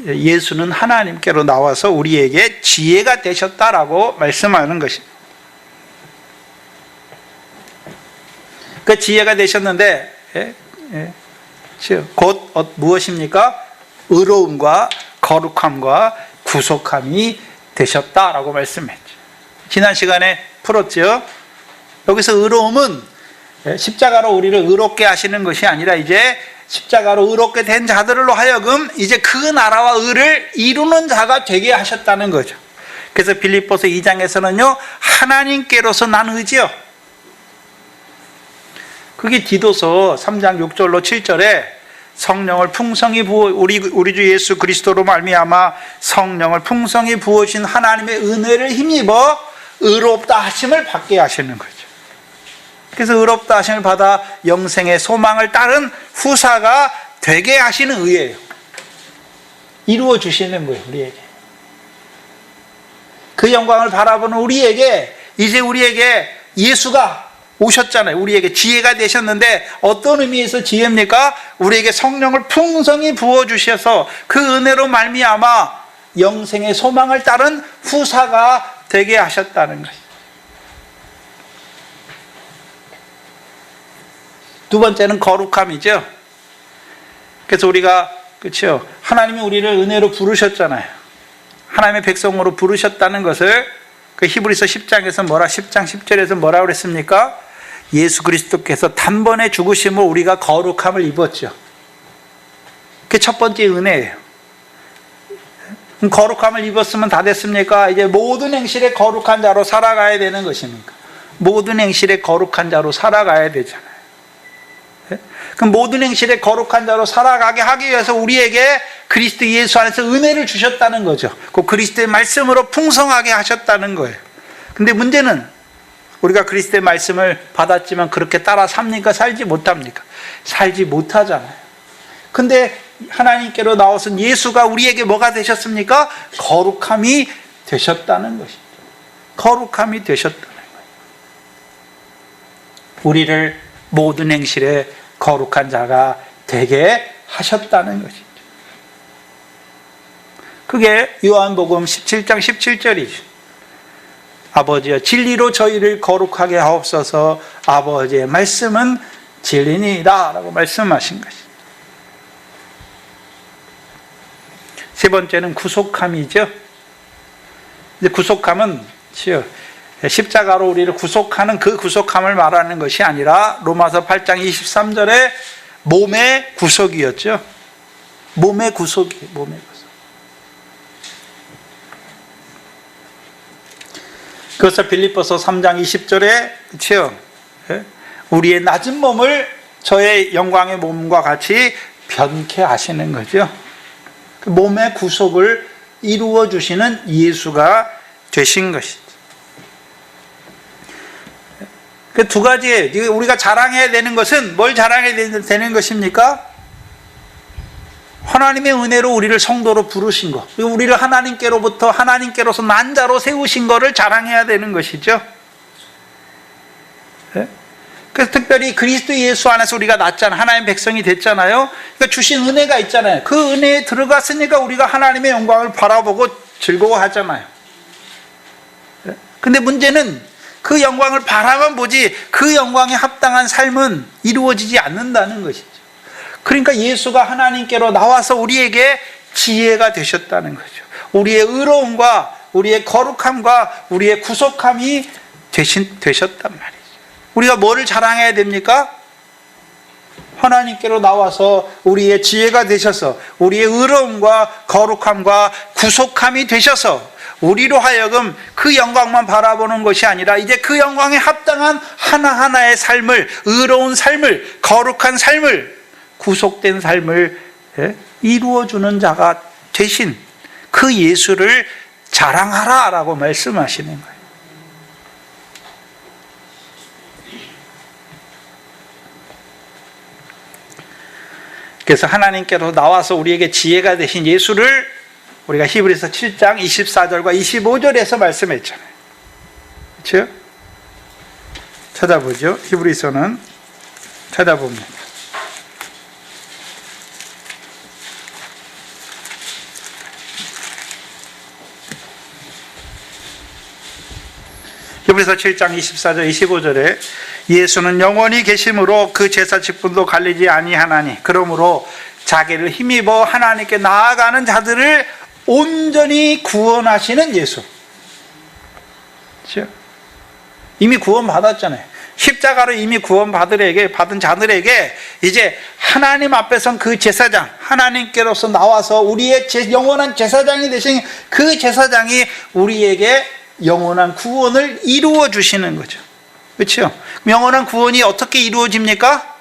예수는 하나님께로 나와서 우리에게 지혜가 되셨다라고 말씀하는 것입니다. 그 지혜가 되셨는데 곧 무엇입니까? 의로움과 거룩함과 구속함이 되셨다라고 말씀했죠. 지난 시간에 풀었죠. 여기서 의로움은 십자가로 우리를 의롭게 하시는 것이 아니라 이제 십자가로 의롭게 된 자들로 하여금 이제 그 나라와 의를 이루는 자가 되게 하셨다는 거죠. 그래서 빌립보서 2장에서는요, 하나님께로서 난 의지요. 그게 디도서 3장 6절로 7절에 성령을 풍성히 우리 주 예수 그리스도로 말미암아 성령을 풍성히 부어주신 하나님의 은혜를 힘입어 의롭다 하심을 받게 하시는 거죠. 그래서 의롭다 하심을 받아 영생의 소망을 따른 후사가 되게 하시는 의예요. 이루어 주시는 거예요, 우리에게. 그 영광을 바라보는 우리에게, 이제 우리에게 예수가 오셨잖아요. 우리에게 지혜가 되셨는데 어떤 의미에서 지혜입니까? 우리에게 성령을 풍성히 부어주셔서 그 은혜로 말미암아 영생의 소망을 따른 후사가 되게 하셨다는 것이죠. 두 번째는 거룩함이죠. 그래서 우리가, 그렇죠, 하나님이 우리를 은혜로 부르셨잖아요. 하나님의 백성으로 부르셨다는 것을 그 히브리서 10장에서 10장 10절에서 뭐라고 그랬습니까? 예수 그리스도께서 단번에 죽으심으로 우리가 거룩함을 입었죠. 그게 첫 번째 은혜예요. 거룩함을 입었으면 다 됐습니까? 이제 모든 행실에 거룩한 자로 살아가야 되는 것입니까? 모든 행실에 거룩한 자로 살아가야 되잖아요. 그럼 모든 행실에 거룩한 자로 살아가게 하기 위해서 우리에게 그리스도 예수 안에서 은혜를 주셨다는 거죠. 그 그리스도의 말씀으로 풍성하게 하셨다는 거예요. 근데 문제는 우리가 그리스도의 말씀을 받았지만 그렇게 따라 삽니까? 살지 못합니까? 살지 못하잖아요. 근데 하나님께로 나오신 예수가 우리에게 뭐가 되셨습니까? 거룩함이 되셨다는 것이죠. 거룩함이 되셨다는 거예요. 우리를 모든 행실에 거룩한 자가 되게 하셨다는 것이죠. 그게 요한복음 17장 17절이죠. 아버지여 진리로 저희를 거룩하게 하옵소서. 아버지의 말씀은 진리니이다 라고 말씀하신 것이죠. 세 번째는 구속함이죠. 이제 구속함은 십자가로 우리를 구속하는 그 구속함을 말하는 것이 아니라 로마서 8장 23절에 몸의 구속이었죠. 몸의 구속이에요. 몸의 구속. 그래서 빌립보서 3장 20절에 그렇죠? 우리의 낮은 몸을 저의 영광의 몸과 같이 변케 하시는 거죠. 그 몸의 구속을 이루어 주시는 예수가 되신 것이죠. 그 두 가지예요. 우리가 자랑해야 되는 것은 뭘 자랑해야 되는 것입니까? 하나님의 은혜로 우리를 성도로 부르신 것, 그리고 우리를 하나님께로부터 하나님께로서 난 자로 세우신 것을 자랑해야 되는 것이죠. 네? 그래서 특별히 그리스도 예수 안에서 우리가 났잖아요. 하나님의 백성이 됐잖아요. 그러니까 주신 은혜가 있잖아요. 그 은혜에 들어갔으니까 우리가 하나님의 영광을 바라보고 즐거워하잖아요. 근데 문제는 그 영광을 바라만 보지 그 영광에 합당한 삶은 이루어지지 않는다는 것이죠. 그러니까 예수가 하나님께로 나와서 우리에게 지혜가 되셨다는 거죠. 우리의 의로움과 우리의 거룩함과 우리의 구속함이 되셨단 말이죠. 우리가 뭐를 자랑해야 됩니까? 하나님께로 나와서 우리의 지혜가 되셔서 우리의 의로움과 거룩함과 구속함이 되셔서 우리로 하여금 그 영광만 바라보는 것이 아니라 이제 그 영광에 합당한 하나하나의 삶을, 의로운 삶을, 거룩한 삶을, 구속된 삶을 이루어주는 자가 되신 그 예수를 자랑하라라고 말씀하시는 거예요. 그래서 하나님께로 나와서 우리에게 지혜가 되신 예수를 우리가 히브리서 7장 24절과 25절에서 말씀했잖아요. 그렇죠? 찾아보죠. 히브리서는 찾아봅니다. 히브리서 7장 24절 25절에 예수는 영원히 계심으로 그 제사 직분도 갈리지 아니하나니 그러므로 자기를 힘입어 하나님께 나아가는 자들을 온전히 구원하시는 예수. 그렇죠? 이미 구원받았잖아요. 십자가로 이미 받은 자들에게 이제 하나님 앞에선 그 제사장, 하나님께로서 나와서 우리의 영원한 제사장이 되신 그 제사장이 우리에게 영원한 구원을 이루어 주시는 거죠. 그렇죠? 영원한 구원이 어떻게 이루어집니까?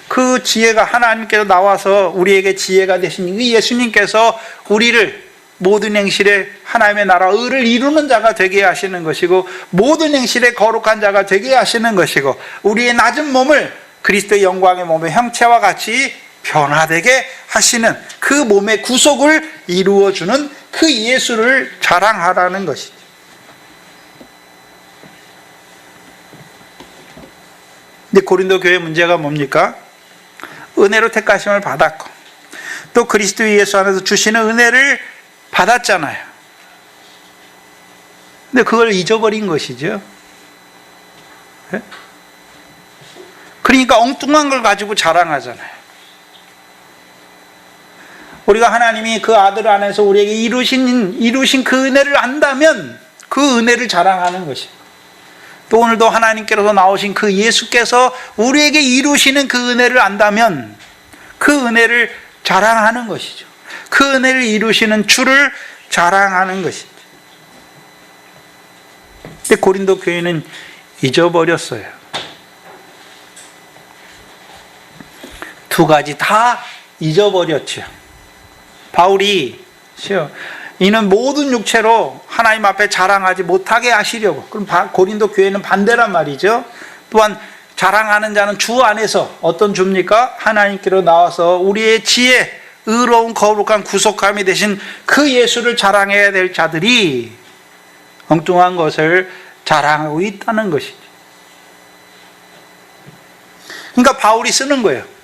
그 지혜가 하나님께서 나와서 우리에게 지혜가 되신 이 예수님께서 우리를 모든 행실에 하나님의 나라 의를 이루는 자가 되게 하시는 것이고 모든 행실에 거룩한 자가 되게 하시는 것이고 우리의 낮은 몸을 그리스도의 영광의 몸의 형체와 같이 변화되게 하시는 그 몸의 구속을 이루어주는 그 예수를 자랑하라는 것이죠. 근데 고린도 교회 문제가 뭡니까? 은혜로 택하심을 받았고 또 그리스도 예수 안에서 주시는 은혜를 받았잖아요. 근데 그걸 잊어버린 것이죠. 네? 그러니까 엉뚱한 걸 가지고 자랑하잖아요. 우리가 하나님이 그 아들 안에서 우리에게 이루신 그 은혜를 안다면 그 은혜를 자랑하는 것이고 또 오늘도 하나님께로서 나오신 그 예수께서 우리에게 이루시는 그 은혜를 안다면 그 은혜를 자랑하는 것이죠. 그 은혜를 이루시는 주를 자랑하는 것이죠. 근데 고린도 교회는 잊어버렸어요. 두 가지 다 잊어버렸죠. 바울이 이는 모든 육체로 하나님 앞에 자랑하지 못하게 하시려고. 그럼 고린도 교회는 반대란 말이죠. 또한 자랑하는 자는 주 안에서 어떤 주입니까? 하나님께로 나와서 우리의 지혜, 의로운 거룩한 구속함이 되신 그 예수를 자랑해야 될 자들이 엉뚱한 것을 자랑하고 있다는 것이죠. 그러니까 바울이 쓰는 거예요.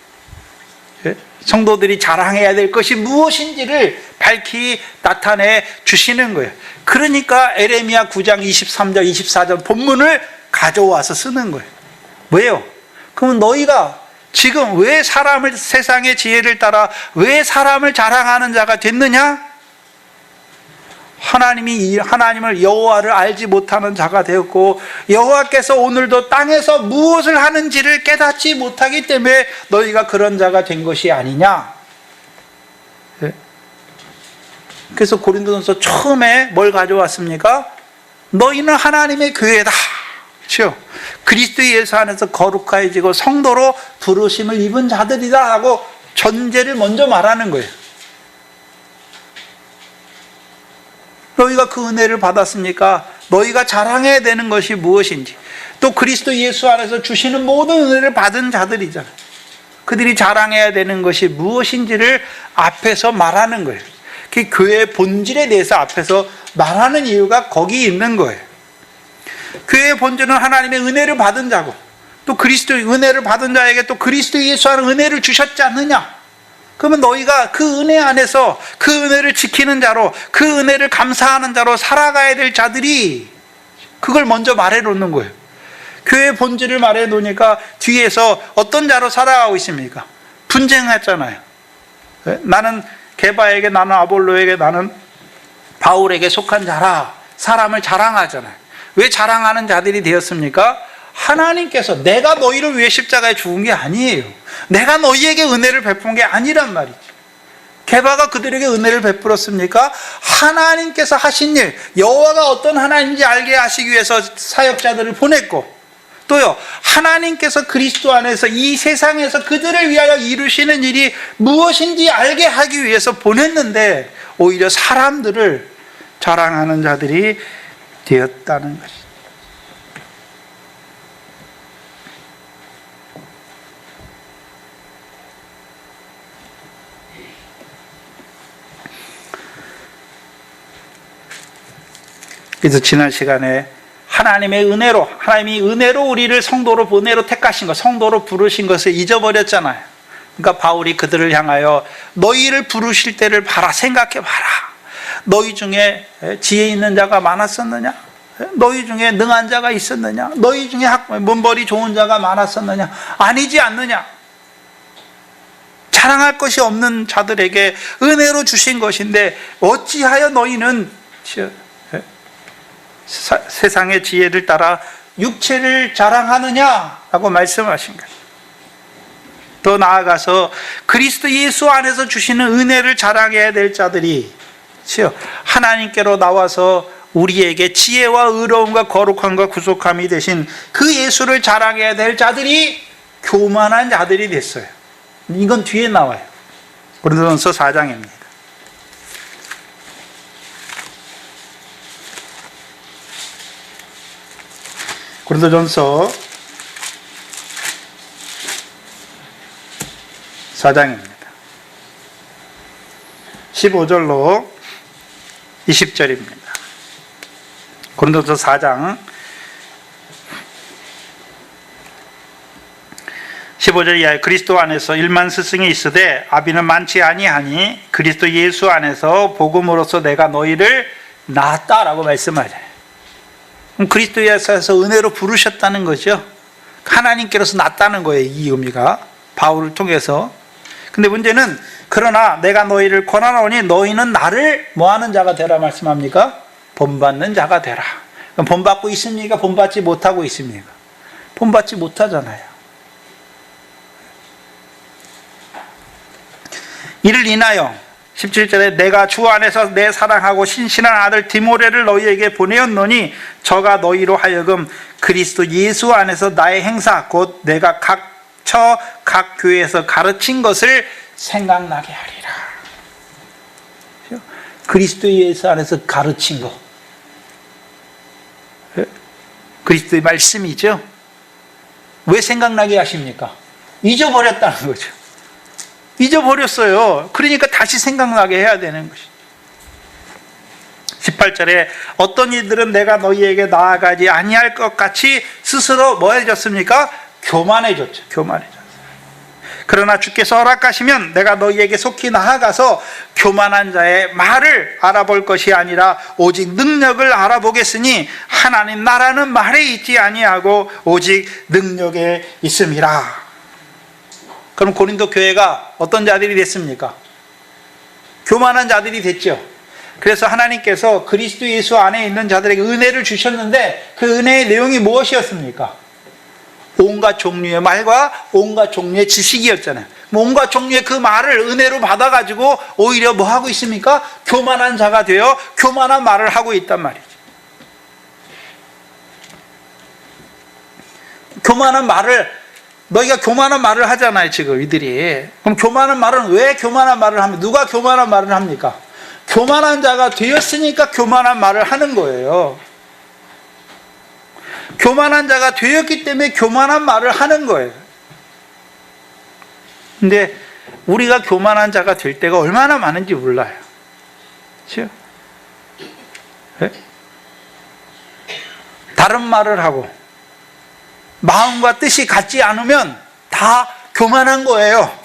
성도들이 자랑해야 될 것이 무엇인지를 밝히 나타내 주시는 거예요. 그러니까 에레미야 9장 23절 24절 본문을 가져와서 쓰는 거예요. 왜요? 그럼 너희가 지금 왜 세상의 지혜를 따라 왜 사람을 자랑하는 자가 됐느냐? 하나님을 여호와를 알지 못하는 자가 되었고 여호와께서 오늘도 땅에서 무엇을 하는지를 깨닫지 못하기 때문에 너희가 그런 자가 된 것이 아니냐. 네? 그래서 고린도전서 처음에 뭘 가져왔습니까? 너희는 하나님의 교회다. 그렇죠? 그리스도 예수 안에서 거룩해지고 성도로 부르심을 입은 자들이다 하고 전제를 먼저 말하는 거예요. 너희가 그 은혜를 받았으니까 너희가 자랑해야 되는 것이 무엇인지 또 그리스도 예수 안에서 주시는 모든 은혜를 받은 자들이잖아요. 그들이 자랑해야 되는 것이 무엇인지를 앞에서 말하는 거예요. 그 교회의 본질에 대해서 앞에서 말하는 이유가 거기 있는 거예요. 교회의 본질은 하나님의 은혜를 받은 자고, 또 그리스도의 은혜를 받은 자에게 또 그리스도 예수 안에 은혜를 주셨지 않느냐? 그러면 너희가 그 은혜 안에서 그 은혜를 지키는 자로, 그 은혜를 감사하는 자로 살아가야 될 자들이 그걸 먼저 말해 놓는 거예요. 교회의 본질을 말해 놓으니까 뒤에서 어떤 자로 살아가고 있습니까? 분쟁했잖아요. 나는 게바에게, 나는 아볼로에게, 나는 바울에게 속한 자라. 사람을 자랑하잖아요. 왜 자랑하는 자들이 되었습니까? 하나님께서 내가 너희를 위해 십자가에 죽은 게 아니에요. 내가 너희에게 은혜를 베푼 게 아니란 말이죠. 게바가 그들에게 은혜를 베풀었습니까? 하나님께서 하신 일, 여호와가 어떤 하나님인지 알게 하시기 위해서 사역자들을 보냈고, 또요, 하나님께서 그리스도 안에서 이 세상에서 그들을 위하여 이루시는 일이 무엇인지 알게 하기 위해서 보냈는데, 오히려 사람들을 자랑하는 자들이 되었다는 것이죠. 그래서 지난 시간에 하나님의 은혜로, 하나님이 은혜로 우리를 성도로, 은혜로 택하신 것, 성도로 부르신 것을 잊어버렸잖아요. 그러니까 바울이 그들을 향하여 너희를 부르실 때를 봐라, 생각해 봐라. 너희 중에 지혜 있는 자가 많았었느냐? 너희 중에 능한 자가 있었느냐? 너희 중에 문벌이 좋은 자가 많았었느냐? 아니지 않느냐? 자랑할 것이 없는 자들에게 은혜로 주신 것인데 어찌하여 너희는 세상의 지혜를 따라 육체를 자랑하느냐라고 말씀하신 거예요. 더 나아가서 그리스도 예수 안에서 주시는 은혜를 자랑해야 될 자들이 하나님께로 나와서 우리에게 지혜와 의로움과 거룩함과 구속함이 되신 그 예수를 자랑해야 될 자들이 교만한 자들이 됐어요. 이건 뒤에 나와요. 고린도전서 4장입니다. 고린도전서 4장입니다. 15절로 20절입니다. 고린도전서 4장 15절 이하에 그리스도 안에서 1만 스승이 있으되 아비는 많지 아니하니 그리스도 예수 안에서 복음으로써 내가 너희를 낳았다라고 말씀하잖아요. 그럼 그리스도 예수에서 은혜로 부르셨다는 거죠. 하나님께로서 낳았다는 거예요, 이 의미가. 바울을 통해서. 근데 문제는 그러나 내가 너희를 권하노니 너희는 나를 뭐하는 자가 되라 말씀합니까? 본받는 자가 되라. 그럼 본받고 있습니까? 본받지 못하고 있습니까? 본받지 못하잖아요. 이를 인하여 17절에 내가 주 안에서 내 사랑하고 신실한 아들 디모데를 너희에게 보내었노니 저가 너희로 하여금 그리스도 예수 안에서 나의 행사 곧 내가 각 교회에서 가르친 것을 생각나게 하리라. 그리스도 예수 안에서 가르친 것, 그리스도의 말씀이죠. 왜 생각나게 하십니까? 잊어버렸다는 거죠. 잊어버렸어요. 그러니까 다시 생각나게 해야 되는 것이죠. 18절에 어떤 이들은 내가 너희에게 나아가지 아니할 것 같이 스스로 뭐 해졌습니까? 교만해졌죠. 교만해졌어요. 그러나 주께서 허락하시면 내가 너희에게 속히 나아가서 교만한 자의 말을 알아볼 것이 아니라 오직 능력을 알아보겠으니 하나님 나라는 말에 있지 아니하고 오직 능력에 있음이라. 그럼 고린도 교회가 어떤 자들이 됐습니까? 교만한 자들이 됐죠. 그래서 하나님께서 그리스도 예수 안에 있는 자들에게 은혜를 주셨는데 그 은혜의 내용이 무엇이었습니까? 온갖 종류의 말과 온갖 종류의 지식이었잖아요. 온갖 종류의 그 말을 은혜로 받아가지고 오히려 뭐 하고 있습니까? 교만한 자가 되어 교만한 말을 하고 있단 말이죠. 교만한 말을, 너희가 교만한 말을 하잖아요, 지금 이들이. 그럼 교만한 말은 왜 교만한 말을 합니까? 누가 교만한 말을 합니까? 교만한 자가 되었으니까 교만한 말을 하는 거예요. 교만한 자가 되었기 때문에 교만한 말을 하는 거예요. 근데 우리가 교만한 자가 될 때가 얼마나 많은지 몰라요. 그렇죠? 네? 다른 말을 하고 마음과 뜻이 같지 않으면 다 교만한 거예요.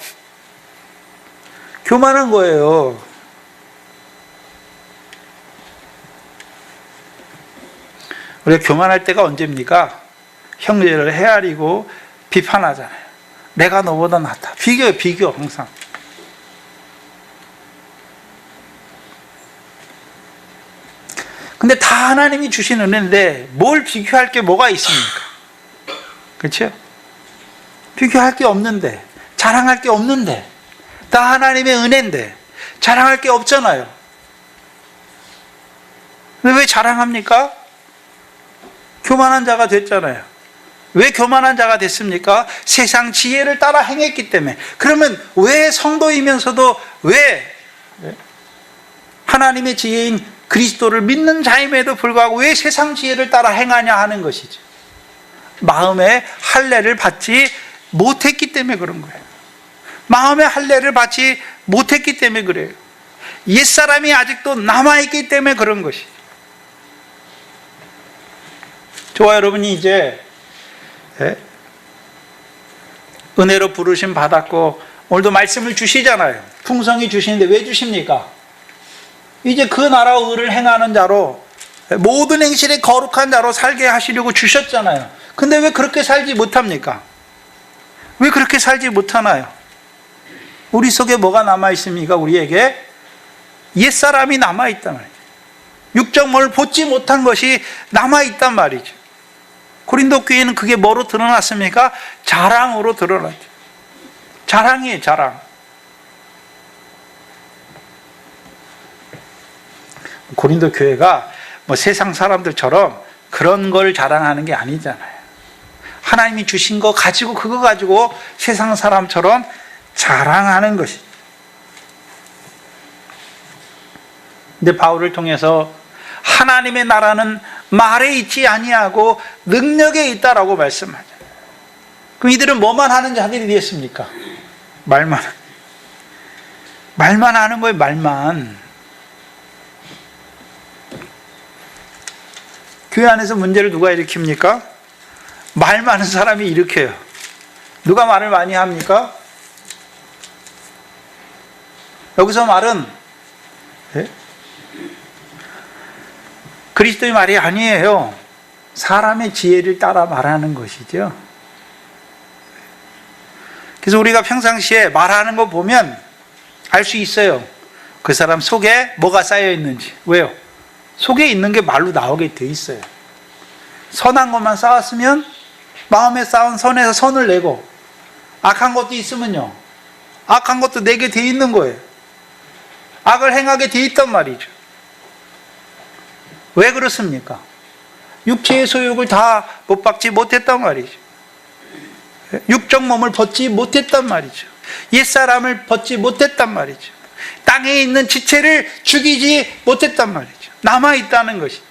교만한 거예요. 우리가 교만할 때가 언제입니까? 형제를 헤아리고 비판하잖아요. 내가 너보다 낫다. 비교예요, 비교, 항상. 근데 다 하나님이 주신 은혜인데 뭘 비교할 게 뭐가 있습니까? 그렇죠? 비교할 게 없는데, 자랑할 게 없는데, 다 하나님의 은혜인데 자랑할 게 없잖아요. 근데 왜 자랑합니까? 교만한 자가 됐잖아요. 왜 교만한 자가 됐습니까? 세상 지혜를 따라 행했기 때문에. 그러면 왜 성도이면서도 왜 하나님의 지혜인 그리스도를 믿는 자임에도 불구하고 왜 세상 지혜를 따라 행하냐 하는 것이죠. 마음의 할례를 받지 못했기 때문에 그런 거예요. 마음의 할례를 받지 못했기 때문에 그래요. 옛사람이 아직도 남아있기 때문에 그런 것이죠. 저와 여러분이 이제 은혜로 부르심 받았고 오늘도 말씀을 주시잖아요. 풍성히 주시는데 왜 주십니까? 이제 그 나라 의를 행하는 자로, 모든 행실에 거룩한 자로 살게 하시려고 주셨잖아요. 근데 왜 그렇게 살지 못합니까? 왜 그렇게 살지 못하나요? 우리 속에 뭐가 남아있습니까? 우리에게 옛사람이 남아있단 말이죠. 육정을 벗지 못한 것이 남아있단 말이죠. 고린도 교회는 그게 뭐로 드러났습니까? 자랑으로 드러났죠. 자랑이에요, 자랑. 고린도 교회가 뭐 세상 사람들처럼 그런 걸 자랑하는 게 아니잖아요. 하나님이 주신 거 가지고, 그거 가지고 세상 사람처럼 자랑하는 것이죠. 근데 바울을 통해서 하나님의 나라는 말에 있지 아니하고 능력에 있다라고 말씀하죠. 그럼 이들은 뭐만 하는 자들이 되었습니까? 말만 하는 거예요. 말만. 교회 안에서 문제를 누가 일으킵니까? 말 많은 사람이 일으켜요. 누가 말을 많이 합니까? 여기서 말은 그리스도의 말이 아니에요. 사람의 지혜를 따라 말하는 것이죠. 그래서 우리가 평상시에 말하는 거 보면 알 수 있어요. 그 사람 속에 뭐가 쌓여 있는지. 왜요? 속에 있는 게 말로 나오게 돼 있어요. 선한 것만 쌓았으면 마음에 쌓은 선에서 선을 내고, 악한 것도 있으면요, 악한 것도 내게 돼 있는 거예요. 악을 행하게 돼 있단 말이죠. 왜 그렇습니까? 육체의 소욕을 다 못 박지 못했단 말이죠. 육적 몸을 벗지 못했단 말이죠. 옛사람을 벗지 못했단 말이죠. 땅에 있는 지체를 죽이지 못했단 말이죠. 남아있다는 것이죠.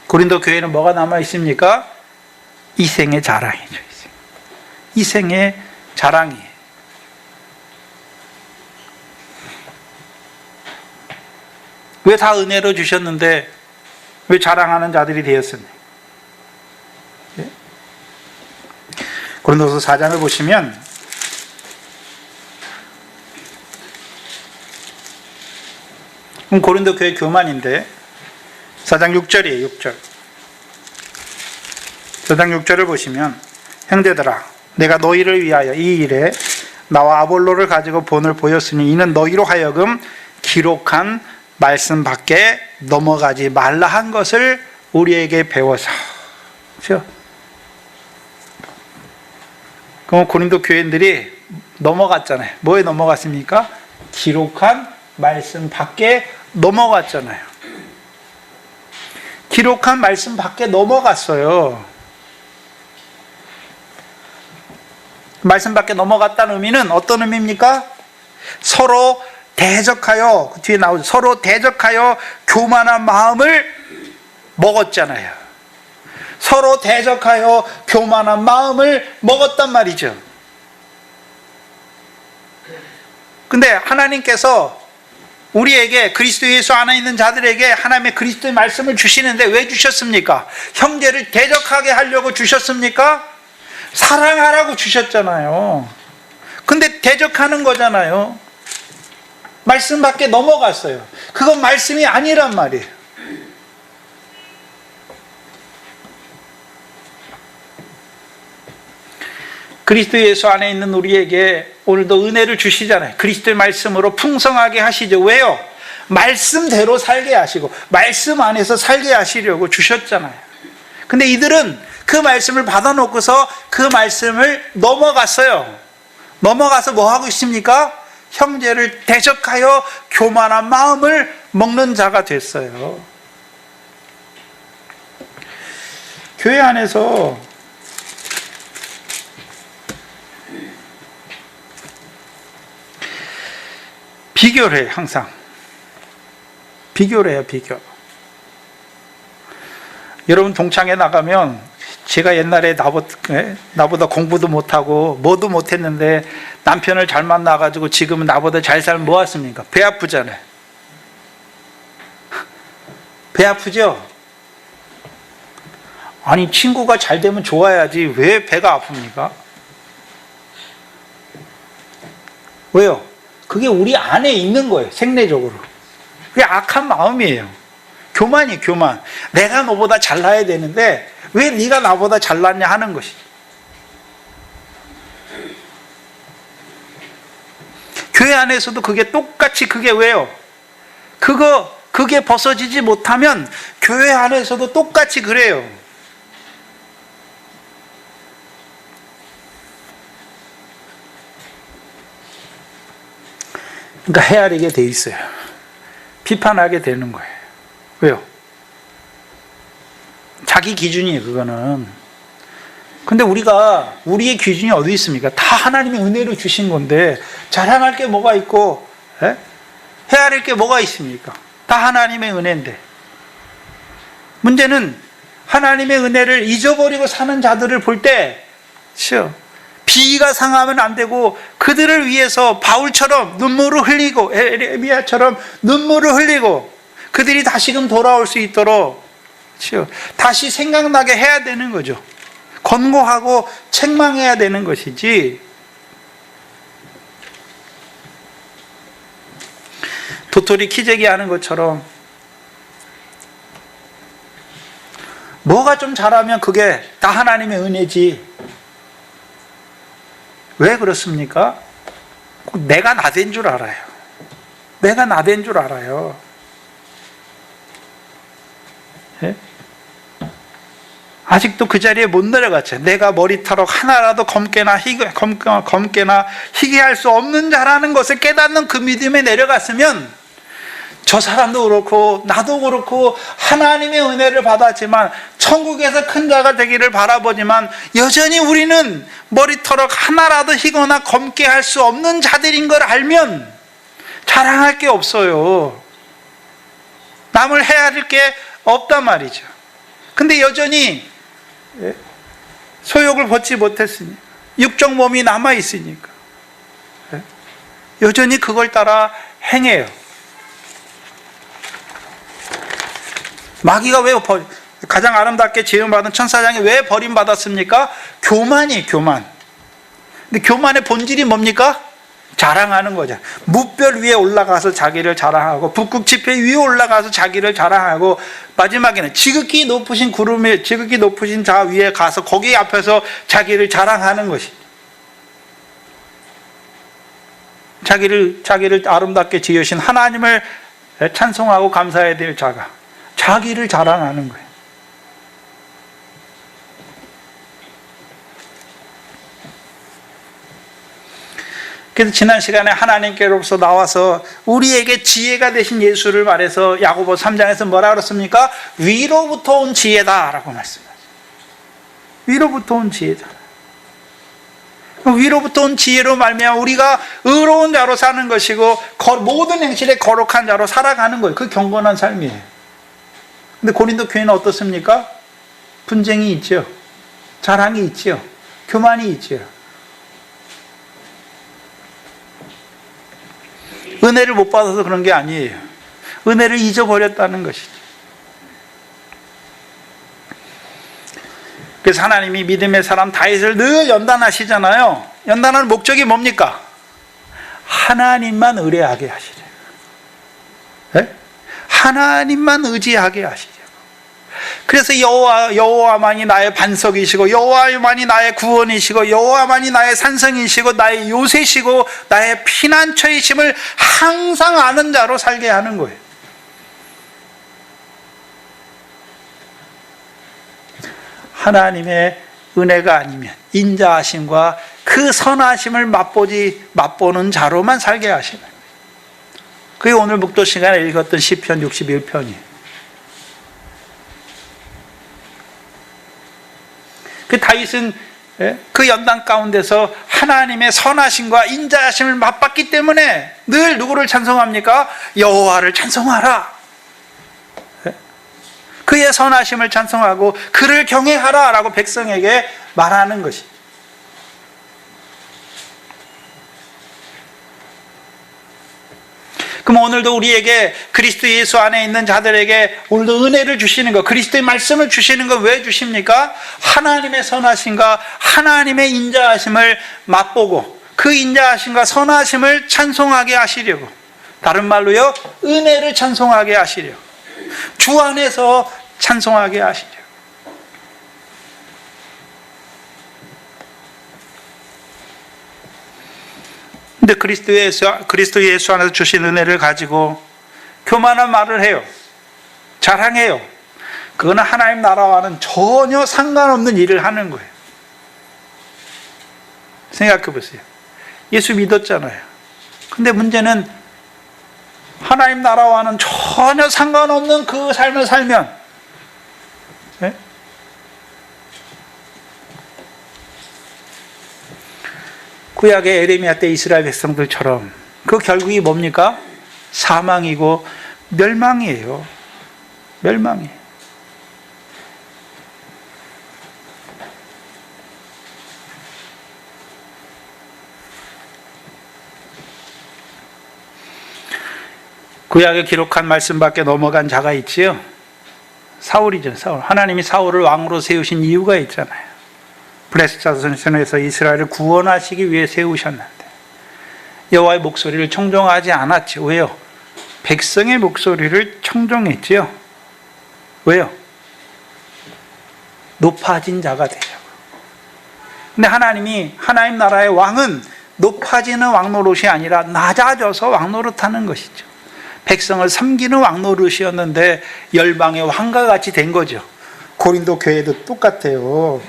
고린도 교회는 뭐가 남아있습니까? 이생의 자랑이죠. 이생의 자랑이에요. 왜 다 은혜로 주셨는데 왜 자랑하는 자들이 되었습니까? 예? 고린도서 4장을 보시면 고린도 교회 교만인데 4장 6절이에요. 6절. 4장 6절을 보시면, 형제들아 내가 너희를 위하여 이 일에 나와 아볼로를 가지고 본을 보였으니 이는 너희로 하여금 기록한 말씀 밖에 넘어가지 말라 한 것을 우리에게 배워서. 그렇죠? 그럼 고린도 교인들이 넘어갔잖아요. 뭐에 넘어갔습니까? 기록한 말씀 밖에 넘어갔잖아요. 기록한 말씀 밖에 넘어갔어요. 말씀 밖에 넘어갔다는 의미는 어떤 의미입니까? 서로 대적하여, 그 뒤에 나오죠. 서로 대적하여 교만한 마음을 먹었잖아요. 서로 대적하여 교만한 마음을 먹었단 말이죠. 근데 하나님께서 우리에게 그리스도 예수 안에 있는 자들에게 하나님의 그리스도의 말씀을 주시는데 왜 주셨습니까? 형제를 대적하게 하려고 주셨습니까? 사랑하라고 주셨잖아요. 근데 대적하는 거잖아요. 말씀 밖에 넘어갔어요. 그건 말씀이 아니란 말이에요. 그리스도 예수 안에 있는 우리에게 오늘도 은혜를 주시잖아요. 그리스도의 말씀으로 풍성하게 하시죠. 왜요? 말씀대로 살게 하시고 말씀 안에서 살게 하시려고 주셨잖아요. 근데 이들은 그 말씀을 받아놓고서 그 말씀을 넘어갔어요. 넘어가서 뭐 하고 있습니까? 형제를 대적하여 교만한 마음을 먹는 자가 됐어요. 교회 안에서 비교를 해요. 항상 비교를 해요. 비교. 여러분 동창회 나가면 제가 옛날에 나보다 공부도 못하고 뭐도 못했는데 남편을 잘 만나가지고 지금은 나보다 잘 살면 뭐 하십니까? 배 아프잖아요. 배 아프죠? 아니 친구가 잘 되면 좋아야지 왜 배가 아픕니까? 왜요? 그게 우리 안에 있는 거예요. 생내적으로. 그게 악한 마음이에요. 교만이 교만. 내가 너보다 잘나야 되는데 왜 네가 나보다 잘났냐 하는 것이죠. 교회 안에서도 그게 똑같이 그게 왜요? 그게 벗어지지 못하면 교회 안에서도 똑같이 그래요. 그러니까 헤아리게 돼 있어요. 비판하게 되는 거예요. 왜요? 자기 기준이에요, 그거는. 근데 우리의 기준이 어디 있습니까? 다 하나님의 은혜로 주신 건데, 자랑할 게 뭐가 있고, 헤아릴 게 뭐가 있습니까? 다 하나님의 은혜인데. 문제는 하나님의 은혜를 잊어버리고 사는 자들을 볼 때, 비위가 상하면 안 되고, 그들을 위해서 바울처럼 눈물을 흘리고, 에레미야처럼 눈물을 흘리고, 그들이 다시금 돌아올 수 있도록, 다시 생각나게 해야 되는 거죠. 권고하고 책망해야 되는 것이지. 도토리 키재기 하는 것처럼 뭐가 좀 잘하면 그게 다 하나님의 은혜지. 왜 그렇습니까? 내가 나된 줄 알아요. 내가 나된 줄 알아요. 예? 아직도 그 자리에 못 내려갔죠. 내가 머리털ok 하나라도 검게나 희게 할 수 없는 자라는 것을 깨닫는 그 믿음에 내려갔으면 저 사람도 그렇고 나도 그렇고 하나님의 은혜를 받았지만 천국에서 큰 자가 되기를 바라보지만 여전히 우리는 머리털ok 하나라도 희거나 검게 할 수 없는 자들인 걸 알면 자랑할 게 없어요. 남을 헤아릴 게 없단 말이죠. 근데 여전히 소욕을 벗지 못했으니 육적 몸이 남아있으니까 여전히 그걸 따라 행해요. 마귀가 왜 가장 아름답게 지음받은 천사장이 왜 버림받았습니까? 교만이 교만. 근데 교만의 본질이 뭡니까? 자랑하는 거죠. 무별 위에 올라가서 자기를 자랑하고 북극 지폐 위에 올라가서 자기를 자랑하고 마지막에는 지극히 높으신 구름에 지극히 높으신 자 위에 가서 거기 앞에서 자기를 자랑하는 것이. 자기를 아름답게 지으신 하나님을 찬송하고 감사해야 될 자가 자기를 자랑하는 거예요. 그래서 지난 시간에 하나님께로서 나와서 우리에게 지혜가 되신 예수를 말해서 야고보 3장에서 뭐라 그랬습니까? 위로부터 온 지혜다라고 말씀하죠. 위로부터 온 지혜다. 위로부터 온 지혜로 말미암아 우리가 의로운 자로 사는 것이고 모든 행실에 거룩한 자로 살아가는 거예요. 그 경건한 삶이에요. 근데 고린도 교회는 어떻습니까? 분쟁이 있죠. 자랑이 있죠. 교만이 있죠. 은혜를 못 받아서 그런 게 아니에요. 은혜를 잊어버렸다는 것이죠. 그래서 하나님이 믿음의 사람 다윗을 늘 연단하시잖아요. 연단하는 목적이 뭡니까? 하나님만 의뢰하게 하시래요. 네? 하나님만 의지하게 하시죠. 그래서 여호와만이 나의 반석이시고 여호와만이 나의 구원이시고 여호와만이 나의 산성이시고 나의 요새시고 나의 피난처이심을 항상 아는 자로 살게 하는 거예요. 하나님의 은혜가 아니면 인자하심과 그 선하심을 맛보는 자로만 살게 하시는 거예요. 그게 오늘 묵도 시간에 읽었던 시편 61편이에요. 그 다윗은 그 연단 가운데서 하나님의 선하심과 인자하심을 맛봤기 때문에 늘 누구를 찬송합니까? 여호와를 찬송하라. 그의 선하심을 찬송하고 그를 경외하라 라고 백성에게 말하는 것이. 그럼 오늘도 우리에게 그리스도 예수 안에 있는 자들에게 오늘도 은혜를 주시는 것, 그리스도의 말씀을 주시는 것 왜 주십니까? 하나님의 선하심과 하나님의 인자하심을 맛보고 그 인자하심과 선하심을 찬송하게 하시려고, 다른 말로요, 은혜를 찬송하게 하시려고, 주 안에서 찬송하게 하시려고. 근데 그리스도 예수 안에서 주신 은혜를 가지고 교만한 말을 해요. 자랑해요. 그거는 하나님 나라와는 전혀 상관없는 일을 하는 거예요. 생각해 보세요. 예수 믿었잖아요. 근데 문제는 하나님 나라와는 전혀 상관없는 그 삶을 살면, 네? 구약의 에레미야 때 이스라엘 백성들처럼 그 결국이 뭡니까? 사망이고 멸망이에요. 멸망이에요. 구약에 기록한 말씀밖에 넘어간 자가 있지요. 사울이죠. 사울. 하나님이 사울을 왕으로 세우신 이유가 있잖아요. 블레셋 자손에서 이스라엘을 구원하시기 위해 세우셨는데 여호와의 목소리를 청종하지 않았죠. 왜요? 백성의 목소리를 청종했지요. 왜요? 높아진 자가 되려고. 근데 하나님 나라의 왕은 높아지는 왕노릇이 아니라 낮아져서 왕노릇하는 것이죠. 백성을 섬기는 왕노릇이었는데 열방의 왕과 같이 된 거죠. 고린도 교회도 똑같아요.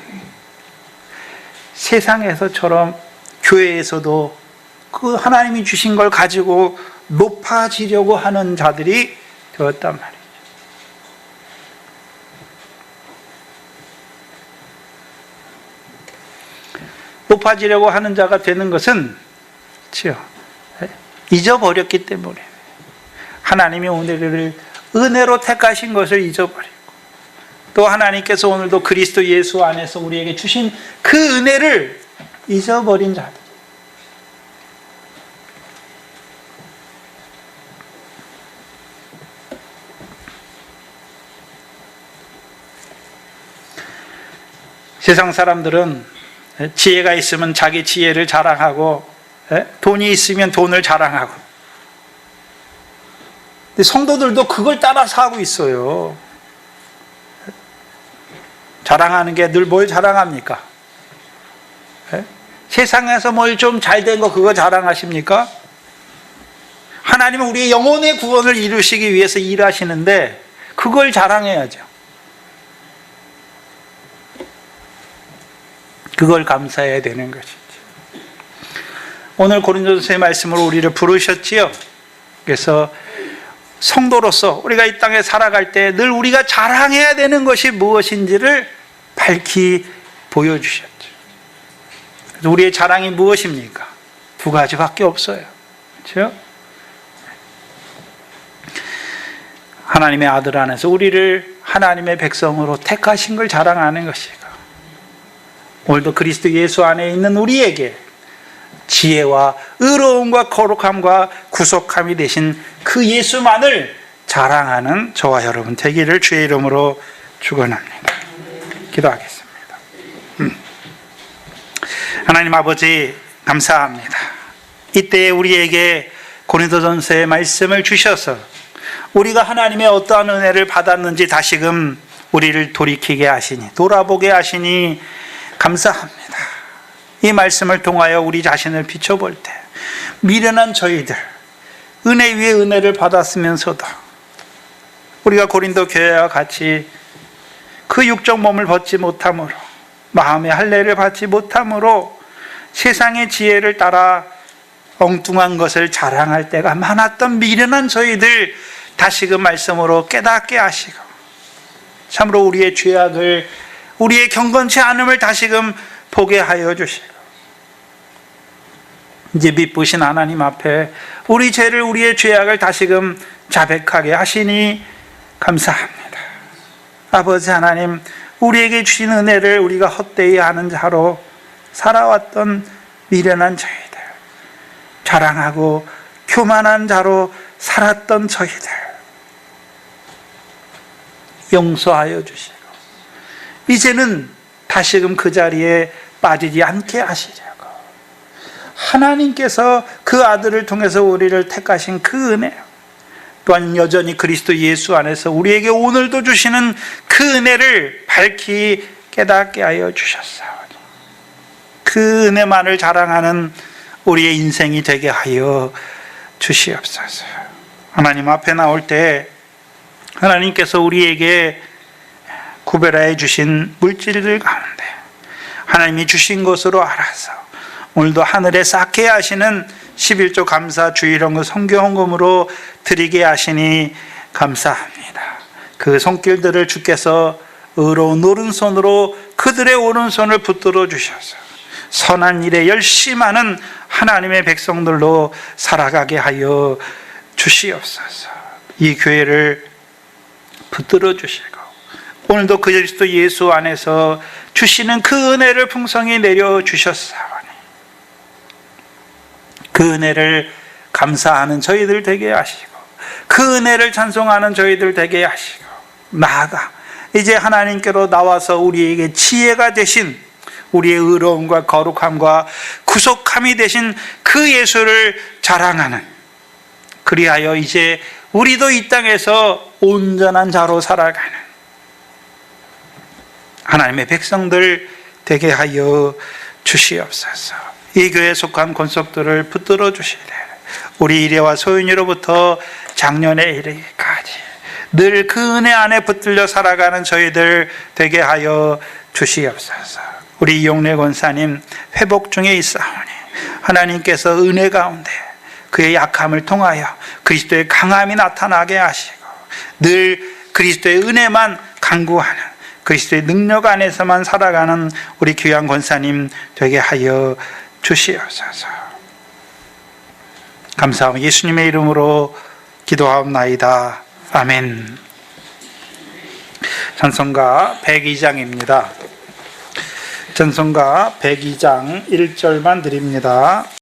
세상에서처럼 교회에서도 그 하나님이 주신 걸 가지고 높아지려고 하는 자들이 되었단 말이죠. 높아지려고 하는 자가 되는 것은 잊어버렸기 때문에, 하나님이 오늘을 은혜로 택하신 것을 잊어버리고, 또 하나님께서 오늘도 그리스도 예수 안에서 우리에게 주신 그 은혜를 잊어버린 자들. 세상 사람들은 지혜가 있으면 자기 지혜를 자랑하고, 돈이 있으면 돈을 자랑하고, 근데 성도들도 그걸 따라서 하고 있어요. 자랑하는 게 늘 뭘 자랑합니까? 세상에서 뭘 좀 잘된 거 그거 자랑하십니까? 하나님은 우리의 영혼의 구원을 이루시기 위해서 일하시는데 그걸 자랑해야죠. 그걸 감사해야 되는 것이죠. 오늘 고린도서의 말씀으로 우리를 부르셨지요. 그래서 성도로서 우리가 이 땅에 살아갈 때 늘 우리가 자랑해야 되는 것이 무엇인지를 밝히 보여주셨죠. 그래서 우리의 자랑이 무엇입니까? 두 가지밖에 없어요. 그렇죠? 하나님의 아들 안에서 우리를 하나님의 백성으로 택하신 걸 자랑하는 것이고, 오늘도 그리스도 예수 안에 있는 우리에게 지혜와 의로움과 거룩함과 구속함이 되신 그 예수만을 자랑하는 저와 여러분 되기를 주의 이름으로 축원합니다. 기도하겠습니다. 하나님 아버지 감사합니다. 이때 우리에게 고린도전서의 말씀을 주셔서 우리가 하나님의 어떠한 은혜를 받았는지 다시금 우리를 돌이키게 하시니, 돌아보게 하시니 감사합니다. 이 말씀을 통하여 우리 자신을 비춰볼 때 미련한 저희들, 은혜 위에 은혜를 받았으면서도 우리가 고린도 교회와 같이 그 육적 몸을 벗지 못함으로, 마음의 할례를 받지 못함으로 세상의 지혜를 따라 엉뚱한 것을 자랑할 때가 많았던 미련한 저희들 다시금 말씀으로 깨닫게 하시고, 참으로 우리의 죄악을, 우리의 경건치 않음을 다시금 보게 하여 주시고, 이제 미쁘신 하나님 앞에 우리 죄를, 우리의 죄악을 다시금 자백하게 하시니 감사합니다. 아버지 하나님, 우리에게 주신 은혜를 우리가 헛되이 하는 자로 살아왔던 미련한 저희들, 자랑하고 교만한 자로 살았던 저희들 용서하여 주시고, 이제는 다시금 그 자리에 빠지지 않게 하시려고 하나님께서 그 아들을 통해서 우리를 택하신 그 은혜, 또한 여전히 그리스도 예수 안에서 우리에게 오늘도 주시는 그 은혜를 밝히 깨닫게 하여 주셨사오니 그 은혜만을 자랑하는 우리의 인생이 되게 하여 주시옵소서. 하나님 앞에 나올 때 하나님께서 우리에게 구별하여 주신 물질들 가운데 하나님이 주신 것으로 알아서 오늘도 하늘에 쌓게 하시는 11조 감사 주일헌금 성교헌금으로 드리게 하시니 감사합니다. 그 손길들을 주께서 의로운 오른손으로 그들의 오른손을 붙들어 주셔서 선한 일에 열심하는 하나님의 백성들로 살아가게 하여 주시옵소서. 이 교회를 붙들어 주시고 오늘도 그리스도 예수 안에서 주시는 그 은혜를 풍성히 내려 주셨사오니 그 은혜를 감사하는 저희들 되게 하시고, 그 은혜를 찬송하는 저희들 되게 하시고, 나아가 이제 하나님께로 나와서 우리에게 지혜가 되신, 우리의 의로움과 거룩함과 구속함이 되신 그 예수를 자랑하는, 그리하여 이제 우리도 이 땅에서 온전한 자로 살아가는 하나님의 백성들 되게 하여 주시옵소서. 이 교회에 속한 권속들을 붙들어 주시되 우리 이래와 소윤이로부터 작년에 이르기까지 늘 그 은혜 안에 붙들려 살아가는 저희들 되게 하여 주시옵소서. 우리 이용래 권사님 회복 중에 있사오니 하나님께서 은혜 가운데 그의 약함을 통하여 그리스도의 강함이 나타나게 하시고 늘 그리스도의 은혜만 간구하는, 그리스도의 능력 안에서만 살아가는 우리 귀한 권사님 되게 하여 주시옵소서. 감사하며 예수님의 이름으로 기도하옵나이다. 아멘. 찬송가 102장입니다. 찬송가 102장 1절만 드립니다.